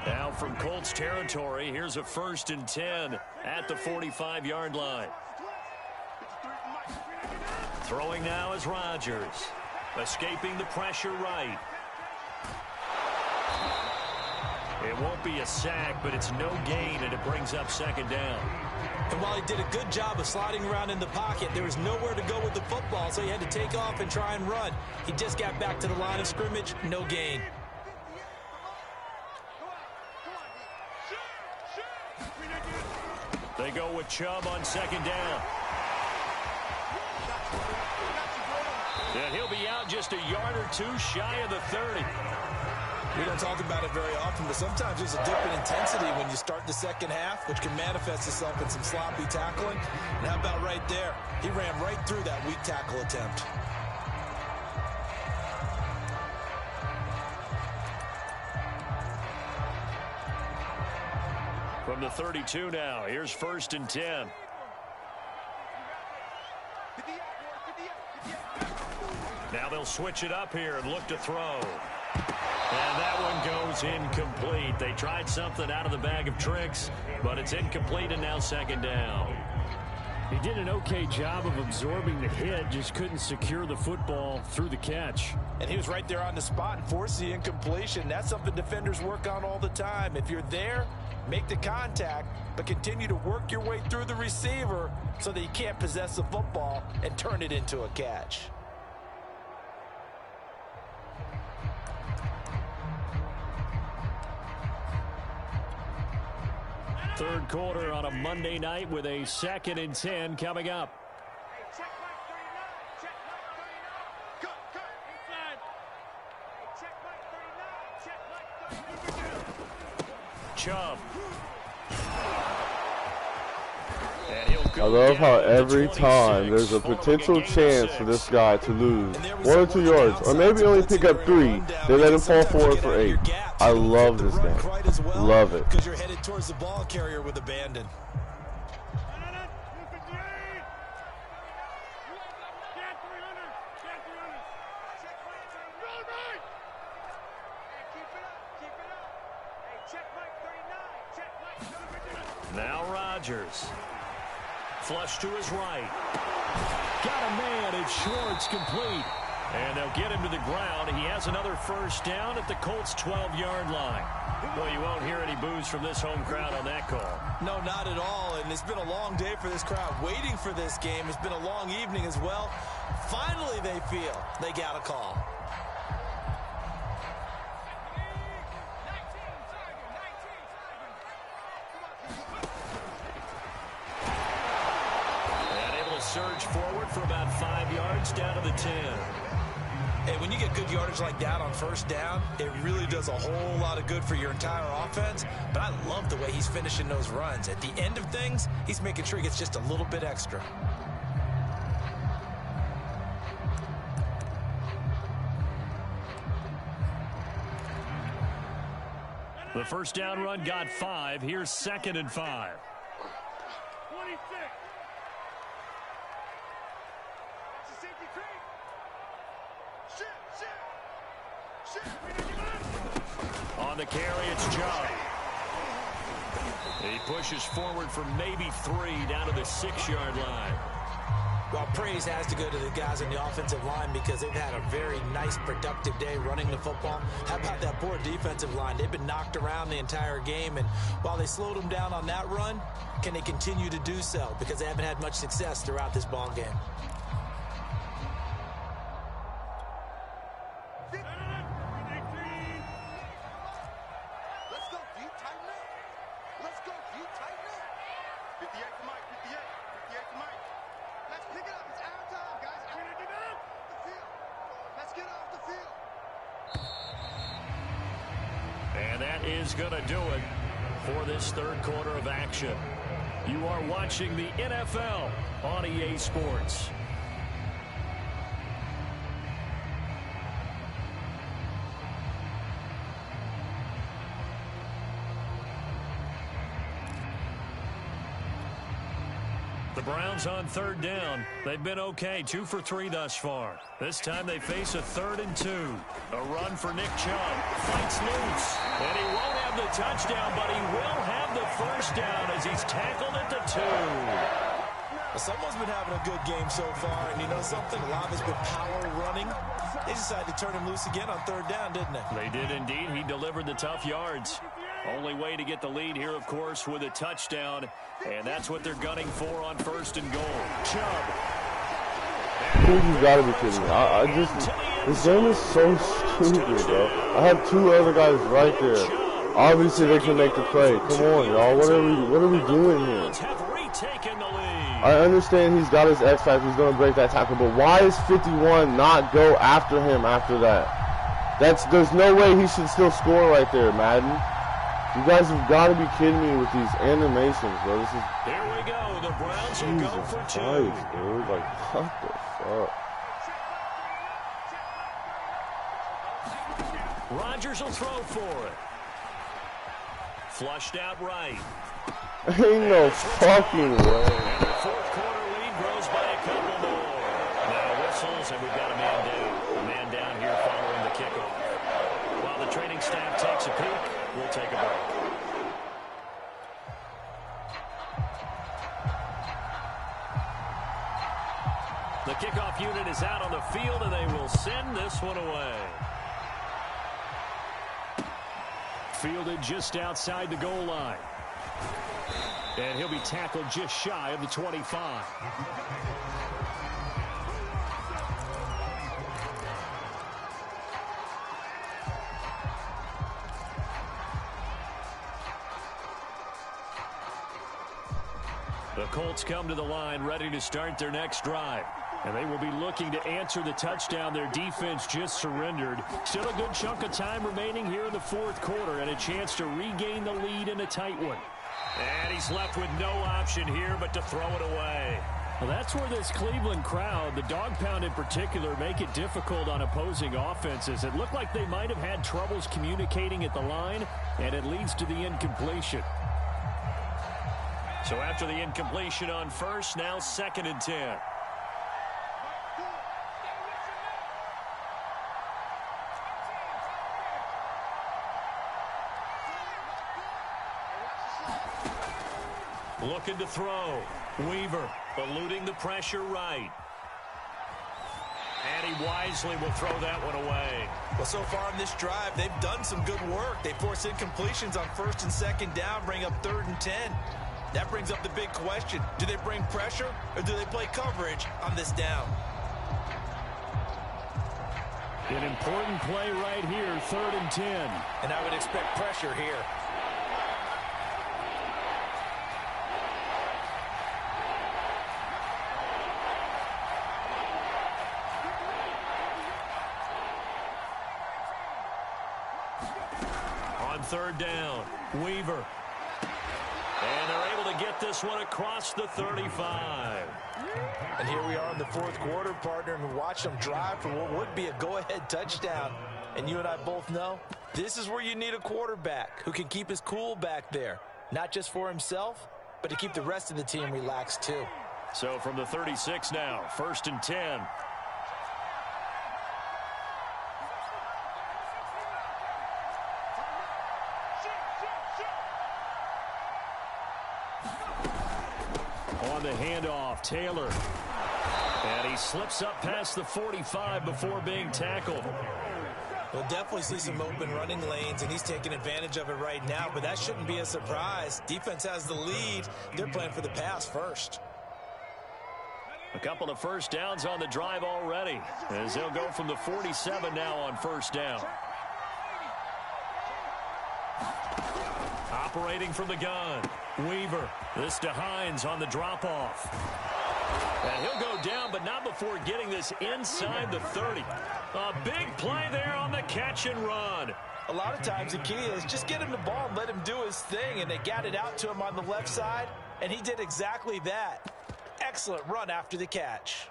Now from Colts territory, here's a 1st and 10 at the 45-yard line. Throwing now is Rodgers. Escaping the pressure right. It won't be a sack, but it's no gain, and it brings up 2nd down. And while he did a good job of sliding around in the pocket, there was nowhere to go with the football, so he had to take off and try and run. He just got back to the line of scrimmage, no gain. They go with Chubb on 2nd down. And he'll be out just a yard or two shy of the 30. We don't talk about it very often, but sometimes there's a dip in intensity when you start the second half, which can manifest itself in some sloppy tackling. And how about right there? He ran right through that weak tackle attempt. From the 32 now, here's 1st and 10. Now they'll switch it up here and look to throw. And that one goes incomplete. They tried something out of the bag of tricks, but it's incomplete, and now 2nd down. He did an okay job of absorbing the hit, just couldn't secure the football through the catch. And he was right there on the spot and forced the incompletion. That's something defenders work on all the time. If you're there, make the contact, but continue to work your way through the receiver so that you can't possess the football and turn it into a catch. Third quarter on a Monday night with a 2nd and 10 coming up. Chubb. I love how every time there's a potential chance for this guy to lose 1 or 2 yards, or maybe only pick up 3, they let him fall forward for 8. I love this guy. Love it. Because you're headed towards the ball carrier with abandon. Now Rodgers. Flush to his right. Got a man. It's Schwartz complete. And they'll get him to the ground. He has another 1st down at the Colts' 12-yard line. Well, you won't hear any boos from this home crowd on that call. No, not at all. And it's been a long day for this crowd waiting for this game. It's been a long evening as well. Finally, they feel they got a call. Surge forward for about 5 yards down to the 10. And when you get good yardage like that on 1st down, it really does a whole lot of good for your entire offense. But I love the way he's finishing those runs. At the end of things, he's making sure he gets just a little bit extra. The 1st down run got 5. Here's 2nd and 5. 26. On the carry, it's Chubb. He pushes forward for maybe 3 down to the 6-yard line. Well, praise has to go to the guys on the offensive line because they've had a very nice, productive day running the football. How about that poor defensive line? They've been knocked around the entire game, and while they slowed them down on that run, can they continue to do so? Because they haven't had much success throughout this ball game. Let's go, D. Tighten up. Let's go, D. Tighten up. 58 to Mike. 58. 58 to Mike. Let's pick it up. It's our time, guys. I'm gonna get off the field. Let's get off the field. And that is going to do it for this third quarter of action. You are watching the NFL on EA Sports. The Browns on third down. They've been okay, 2 for 3 thus far. This time they face a 3rd and 2. A run for Nick Chubb. Fights loose. And he won't have the touchdown, but he will have the first down as he's tackled at the 2. Well, someone's been having a good game so far, and you know something? A lot of it's been power running. They decided to turn him loose again on third down, didn't they? They did indeed. He delivered the tough yards. Only way to get the lead here, of course, with a touchdown. And that's what they're gunning for on 1st and goal. Chubb. Dude, you gotta be kidding me. I just, this game is so stupid, bro. I have 2 other guys right there. Obviously, they can make the play. Come on, y'all. What are we doing here? I understand he's got his X factor. He's gonna break that tackle, but why is 51 not go after him after that? There's no way he should still score right there, Madden. You guys have got to be kidding me with these animations, bro. This is. Here we go. The Browns will go for 2. Christ, dude. Like, what the fuck? Rodgers will throw for it. Flushed out right. Ain't no fucking way. And the fourth quarter lead grows by a couple more. Now whistles, and we've got a man down here following the kickoff. While the training staff takes a peek, we'll take a break. The kickoff unit is out on the field, and they will send this one away. Fielded just outside the goal line. And he'll be tackled just shy of the 25. The Colts come to the line ready to start their next drive. And they will be looking to answer the touchdown their defense just surrendered. Still a good chunk of time remaining here in the fourth quarter and a chance to regain the lead in a tight one. And he's left with no option here but to throw it away. Well, that's where this Cleveland crowd, the dog pound in particular, make it difficult on opposing offenses. It looked like they might have had troubles communicating at the line, and it leads to the incompletion. So after the incompletion on first, now 2nd and 10. Looking to throw. Weaver eluding the pressure right. And he wisely will throw that one away. Well, so far in this drive, they've done some good work. They force incompletions on 1st and 2nd down, bring up 3rd and 10. That brings up the big question. Do they bring pressure or do they play coverage on this down? An important play right here, 3rd and 10. And I would expect pressure here. On 3rd down, Weaver. And they're able to get this one across the 35. And here we are in the fourth quarter, partner, and watch them drive for what would be a go-ahead touchdown. And you and I both know this is where you need a quarterback who can keep his cool back there. Not just for himself, but to keep the rest of the team relaxed too. So from the 36 now, 1st and 10. On the handoff, Taylor. And he slips up past the 45 before being tackled. We'll definitely see some open running lanes, and he's taking advantage of it right now, but that shouldn't be a surprise. Defense has the lead. They're playing for the pass first. A couple of first downs on the drive already, as they'll go from the 47 now on first down. Operating from the gun, Weaver. This to Hines on the drop-off. And he'll go down, but not before getting this inside the 30. A big play there on the catch and run. A lot of times the key is just get him the ball and let him do his thing, and they got it out to him on the left side, and he did exactly that. Excellent run after the catch.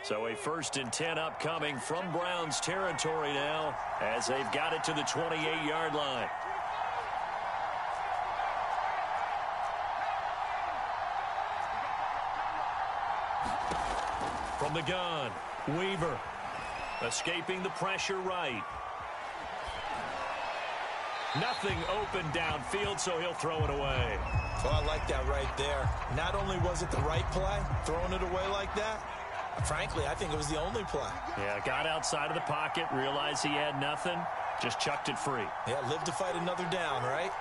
So a 1st and 10 upcoming from Browns territory now as they've got it to the 28-yard line. From the gun, Weaver escaping the pressure right. Nothing open downfield, so he'll throw it away. Oh, I like that right there. Not only was it the right play, throwing it away like that, frankly, I think it was the only play. Yeah, got outside of the pocket, realized he had nothing, just chucked it free. Yeah, live to fight another down, right?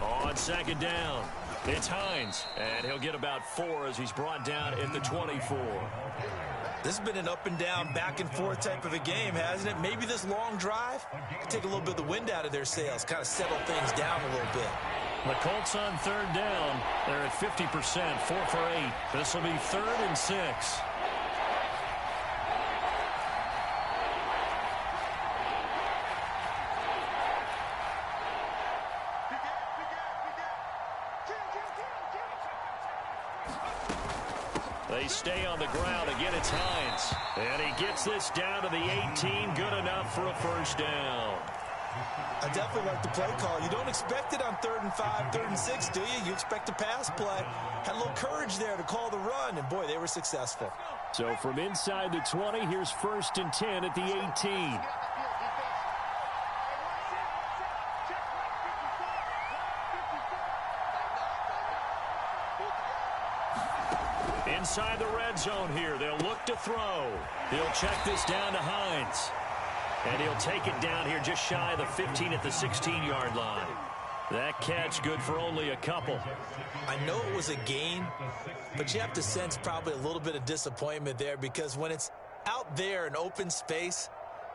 On 2nd down, it's Hines, and he'll get about 4 as he's brought down at the 24. This has been an up-and-down, back-and-forth type of a game, hasn't it? Maybe this long drive could take a little bit of the wind out of their sails, kind of settle things down a little bit. The Colts on 3rd down. They're at 50%, 4 for 8. This will be 3rd and 6. They stay on the ground. Again, it's Hines. And he gets this down to the 18. Good enough for a 1st down. I definitely like the play call. You don't expect it on 3rd and 5, 3rd and 6, do you? You expect a pass play. Had a little courage there to call the run, and boy, they were successful. So from inside the 20, here's 1st and 10 at the 18. Inside the red zone here. They'll look to throw. He'll check this down to Hines. And he'll take it down here just shy of the 15 at the 16-yard line. That catch good for only a couple. I know it was a gain, but you have to sense probably a little bit of disappointment there because when it's out there in open space,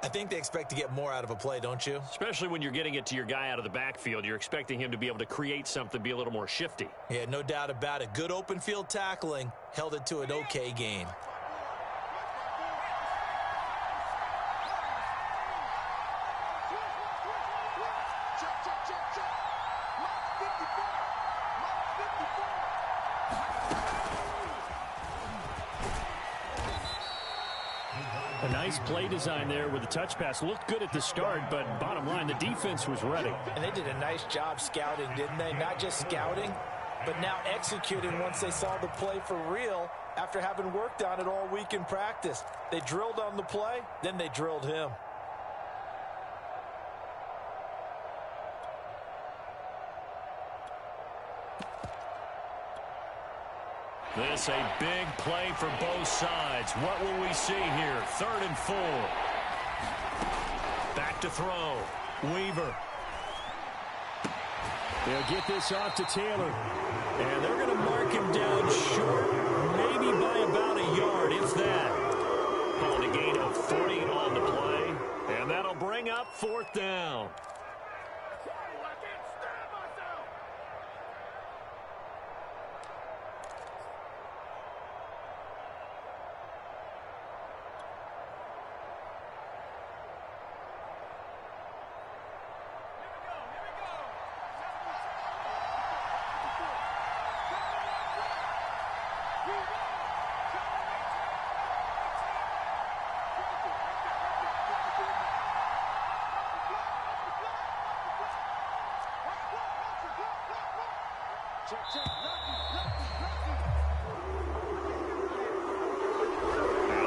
I think they expect to get more out of a play, don't you? Especially when you're getting it to your guy out of the backfield. You're expecting him to be able to create something, be a little more shifty. Yeah, no doubt about it. Good open field tackling held it to an okay gain. A nice play design there with the touch pass. Looked good at the start, but bottom line, the defense was ready. And they did a nice job scouting, didn't they? Not just scouting, but now executing once they saw the play for real after having worked on it all week in practice. They drilled on the play, then they drilled him. This a big play for both sides. What will we see here? 3rd and 4. Back to throw. Weaver. They'll get this off to Taylor. And they're going to mark him down short, maybe by about a yard, if that. Calling a gain of 3 on the play. And that'll bring up 4th down. Now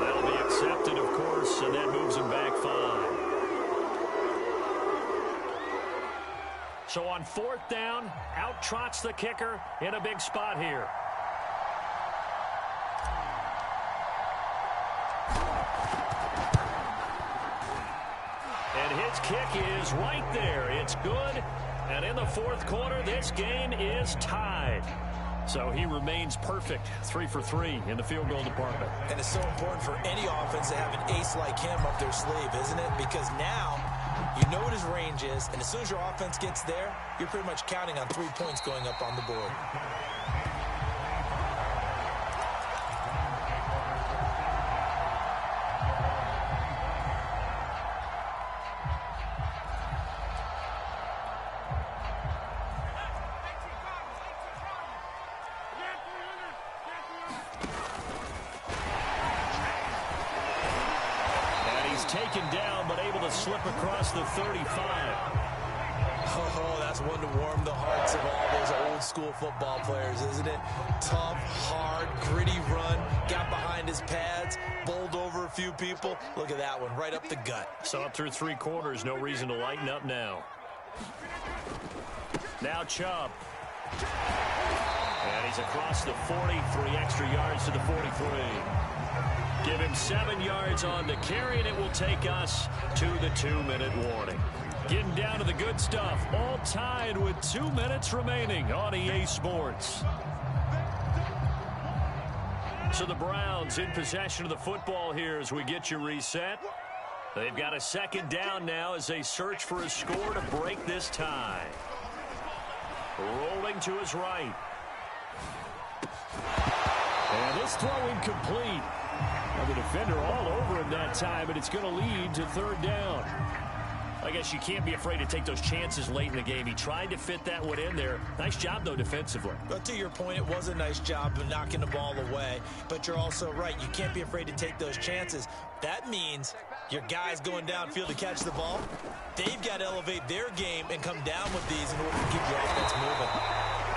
that'll be accepted, of course, and that moves him back 5. So on 4th down, out trots the kicker in a big spot here. And his kick is right there. It's good. And in the 4th quarter, this game is tied. So he remains perfect, 3 for 3 in the field goal department. And it's so important for any offense to have an ace like him up their sleeve, isn't it? Because now you know what his range is, and as soon as your offense gets there, you're pretty much counting on 3 points going up on the board. Taken down, but able to slip across the 35. Oh, that's one to warm the hearts of all those old school football players, isn't it? Tough, hard, gritty run, got behind his pads, bowled over a few people. Look at that one, right up the gut. Saw it through 3 quarters, no reason to lighten up now. Now Chubb. And he's across the 40, 3 extra yards to the 43. Give him 7 yards on the carry, and it will take us to the 2-minute warning. Getting down to the good stuff, all tied with 2 minutes remaining on EA Sports. So the Browns in possession of the football here as we get you reset. They've got a 2nd down now as they search for a score to break this tie. Rolling to his right. And this throw incomplete. Now the defender all over him that time, but it's going to lead to 3rd down. I guess you can't be afraid to take those chances late in the game. He tried to fit that one in there. Nice job, though, defensively. But to your point, it was a nice job of knocking the ball away. But you're also right. You can't be afraid to take those chances. That means your guys going downfield to catch the ball, they've got to elevate their game and come down with these in order to keep your offense moving.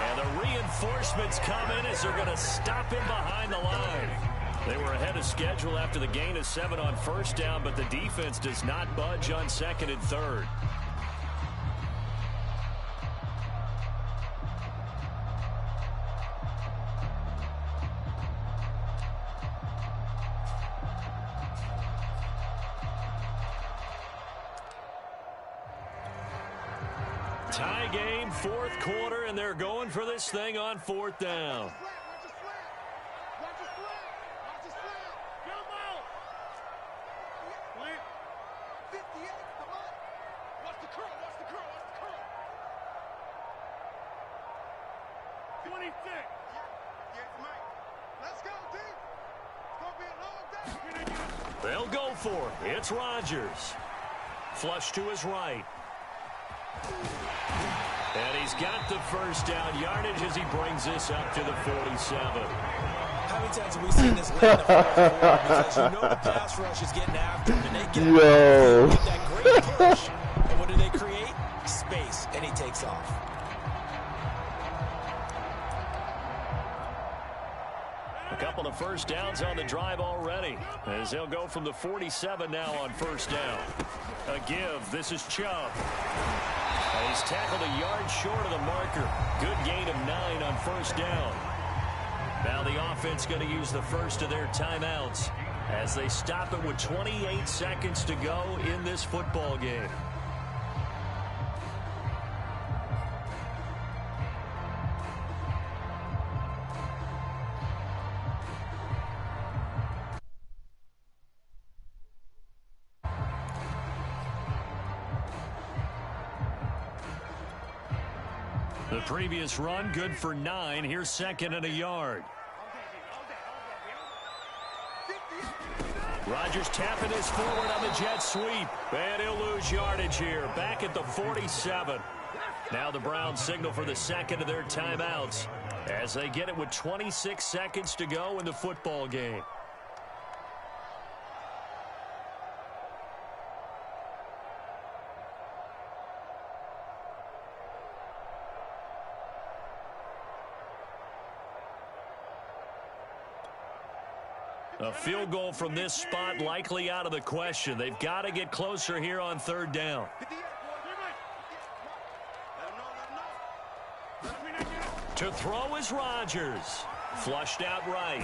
And the reinforcements come in as they're going to stop him behind the line. They were ahead of schedule after the gain of 7 on 1st down, but the defense does not budge on 2nd and 3rd. Tie game, 4th quarter, and they're going for this thing on 4th down. They'll go for it. It's Rodgers. Flush to his right. And he's got the 1st down yardage as he brings this up to the 47. How many times have we seen this late in the 4th quarter? Because you know the pass rush is getting after him, and they get that great push. And what do they create? Space, and he takes off. A couple of 1st downs on the drive already, as they'll go from the 47 now on 1st down. A give. This is Chubb. And he's tackled a yard short of the marker. Good gain of 9 on 1st down. Now the offense going to use the first of their timeouts as they stop it with 28 seconds to go in this football game. The previous run, good for 9. Here's 2nd and a yard. Rodgers tapping his forward on the jet sweep. And he'll lose yardage here. Back at the 47. Now the Browns signal for the 2nd of their timeouts as they get it with 26 seconds to go in the football game. A field goal from this spot likely out of the question. They've got to get closer here on third down. To throw is Rodgers. Flushed out right.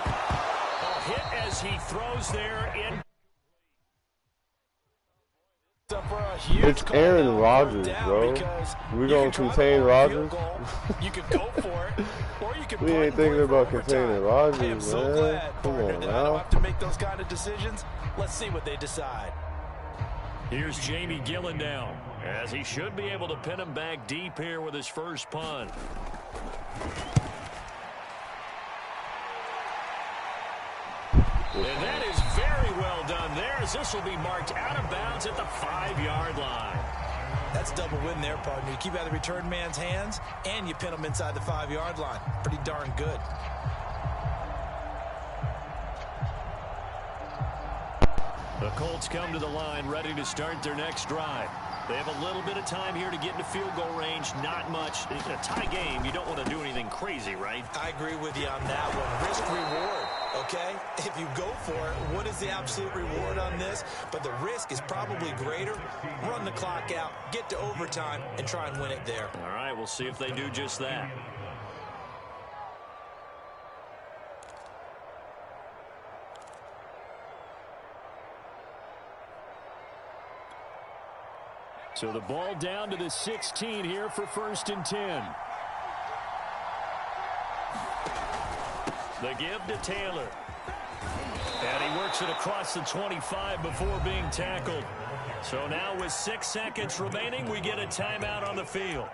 A hit as he throws there in. It's Aaron Rodgers, bro. We gonna contain Rodgers? You could go for it, or you could We ain't thinking about containing Rodgers, man. Come on now. I now. don't have to make those kind of decisions. Let's see what they decide. Here's Jamie Gillen now, as he should be able to pin him back deep here with his first punt. And that is very well done there, as this will be marked out of bounds at the 5-yard line. That's double win there, partner. You keep out of the return man's hands, and you pin him inside the 5-yard line. Pretty darn good. The Colts come to the line, ready to start their next drive. They have a little bit of time here to get into field goal range. Not much. In a tie game, you don't want to do anything crazy, right? I agree with you on that one. Risk-reward, okay? If you go for it, what is the absolute reward on this? But the risk is probably greater. Run the clock out, get to overtime, and try and win it there. All right, we'll see if they do just that. So the ball down to the 16 here for 1st and 10. The give to Taylor. And he works it across the 25 before being tackled. So now with 6 seconds remaining, we get a timeout on the field.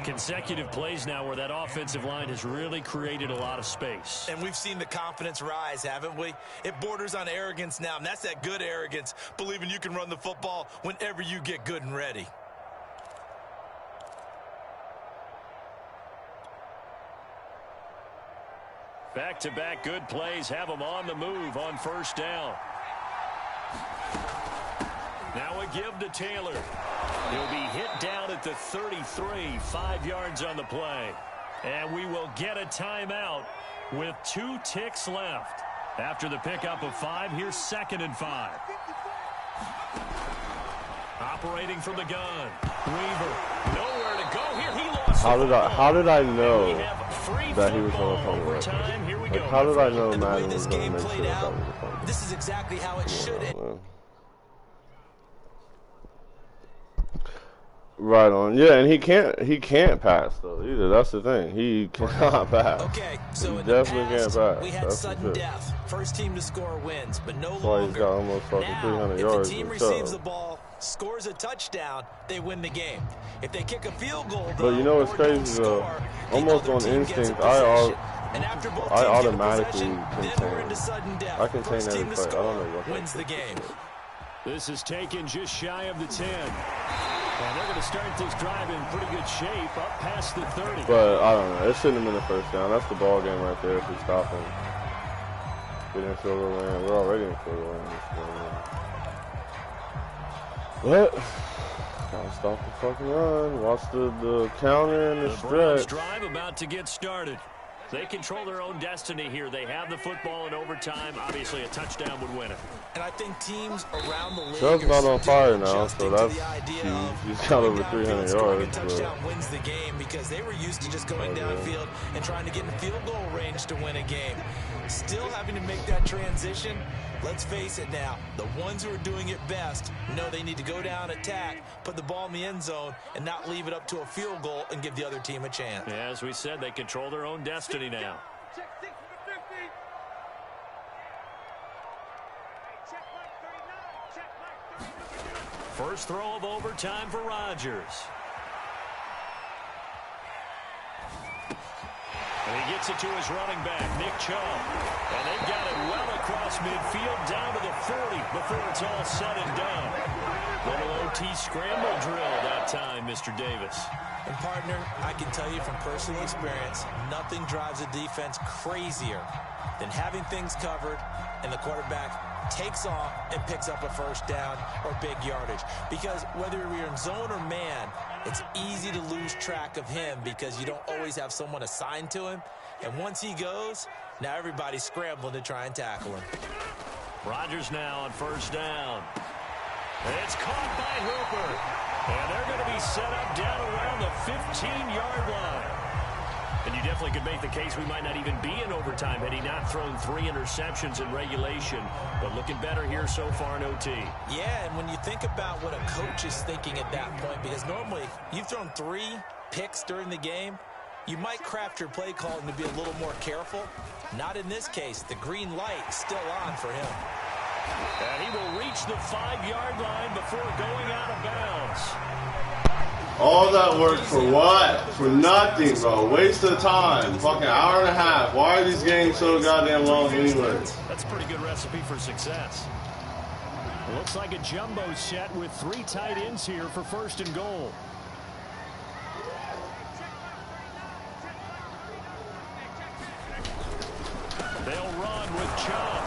Consecutive plays now where that offensive line has really created a lot of space. And we've seen the confidence rise, haven't we? It borders on arrogance now, and that's that good arrogance, believing you can run the football whenever you get good and ready. Back-to-back good plays have them on the move on 1st down. Now a give to Taylor. He'll be hit down at the 33, 5 yards on the play. And we will get a timeout with 2 ticks left. After the pickup of 5, here's 2nd and 5. Operating from the gun. Weaver, nowhere to go here. He lost How did I know that he was on a fumble? Like, how did I know Madden was going to make sure that was a fumble? This is exactly how it should end. Right on. Yeah, and he can't pass though either. That's the thing. He cannot pass. Okay, so he definitely can't pass. We had sudden death. First team to score wins, but no That's why he's got almost fucking 300 yards. If the team receives the ball, scores a touchdown, they win the game. If they kick a field goal, though, but you know what's crazy though? Almost on instinct, I automatically contain. I contain every play. I don't know what wins the game. This is taken just shy of the 10. And they're going to start this drive in pretty good shape, up past the 30. But I don't know. It shouldn't have been the 1st down. That's the ball game right there if we stop him. Get in field goal land. We're already in field goal land. But gotta stop the fucking run. Watch the counter and the stretch. Drive about to get started. They control their own destiny here. They have the football in overtime. Obviously, a touchdown would win it. And I think teams around the league Chubb's not on fire now, so that's huge. He's got over 300 yards. Touchdown wins the game because they were used to just going downfield and trying to get in field goal range to win a game. Still having to make that transition. Let's face it now, the ones who are doing it best know they need to go down, attack, put the ball in the end zone, and not leave it up to a field goal and give the other team a chance. Yeah, as we said, they control their own destiny now. First throw of overtime for Rodgers. And he gets it to his running back, Nick Chubb. And they've got it well across midfield down to the 40 before it's all said and done. Little OT scramble drill that time, Mr. Davis. And partner, I can tell you from personal experience, nothing drives a defense crazier than having things covered and the quarterback takes off and picks up a first down or big yardage. Because whether you're in zone or man, it's easy to lose track of him because you don't always have someone assigned to him. And once he goes, now everybody's scrambling to try and tackle him. Rodgers now on first down. It's caught by Hooper. And they're going to be set up down around the 15-yard line. And you definitely could make the case we might not even be in overtime had he not thrown 3 interceptions in regulation. But looking better here so far in OT. Yeah, and when you think about what a coach is thinking at that point, because normally you've thrown 3 picks during the game, you might craft your play calling to be a little more careful. Not in this case. The green light is still on for him. And he will reach the 5-yard line before going out of bounds. All that work for what? For nothing, bro. Waste of time. Fucking hour and a half. Why are these games so goddamn long anyways? That's a pretty good recipe for success. Looks like a jumbo set with 3 tight ends here for first and goal. They'll run with Chubb.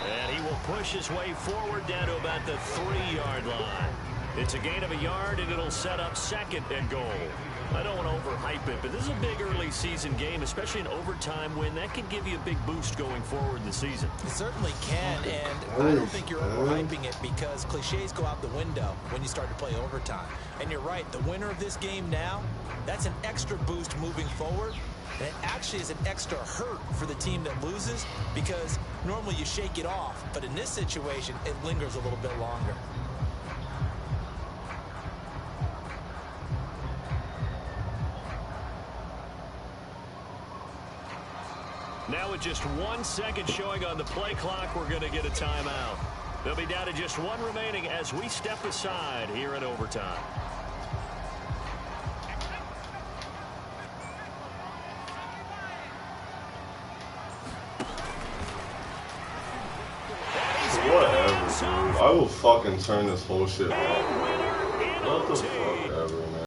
And he will push his way forward down to about the 3-yard line. It's a gain of a yard, and it'll set up second and goal. I don't want to overhype it, but this is a big early season game, especially an overtime win. That can give you a big boost going forward in the season. It certainly can, and I don't think you're overhyping it because cliches go out the window when you start to play overtime. And you're right, the winner of this game now, that's an extra boost moving forward. And it actually is an extra hurt for the team that loses because normally you shake it off. But in this situation, it lingers a little bit longer. Now with just 1 second showing on the play clock, we're going to get a timeout. They'll be down to just 1 remaining as we step aside here in overtime. Whatever, dude. I will fucking turn this whole shit off. What the fuck ever, man.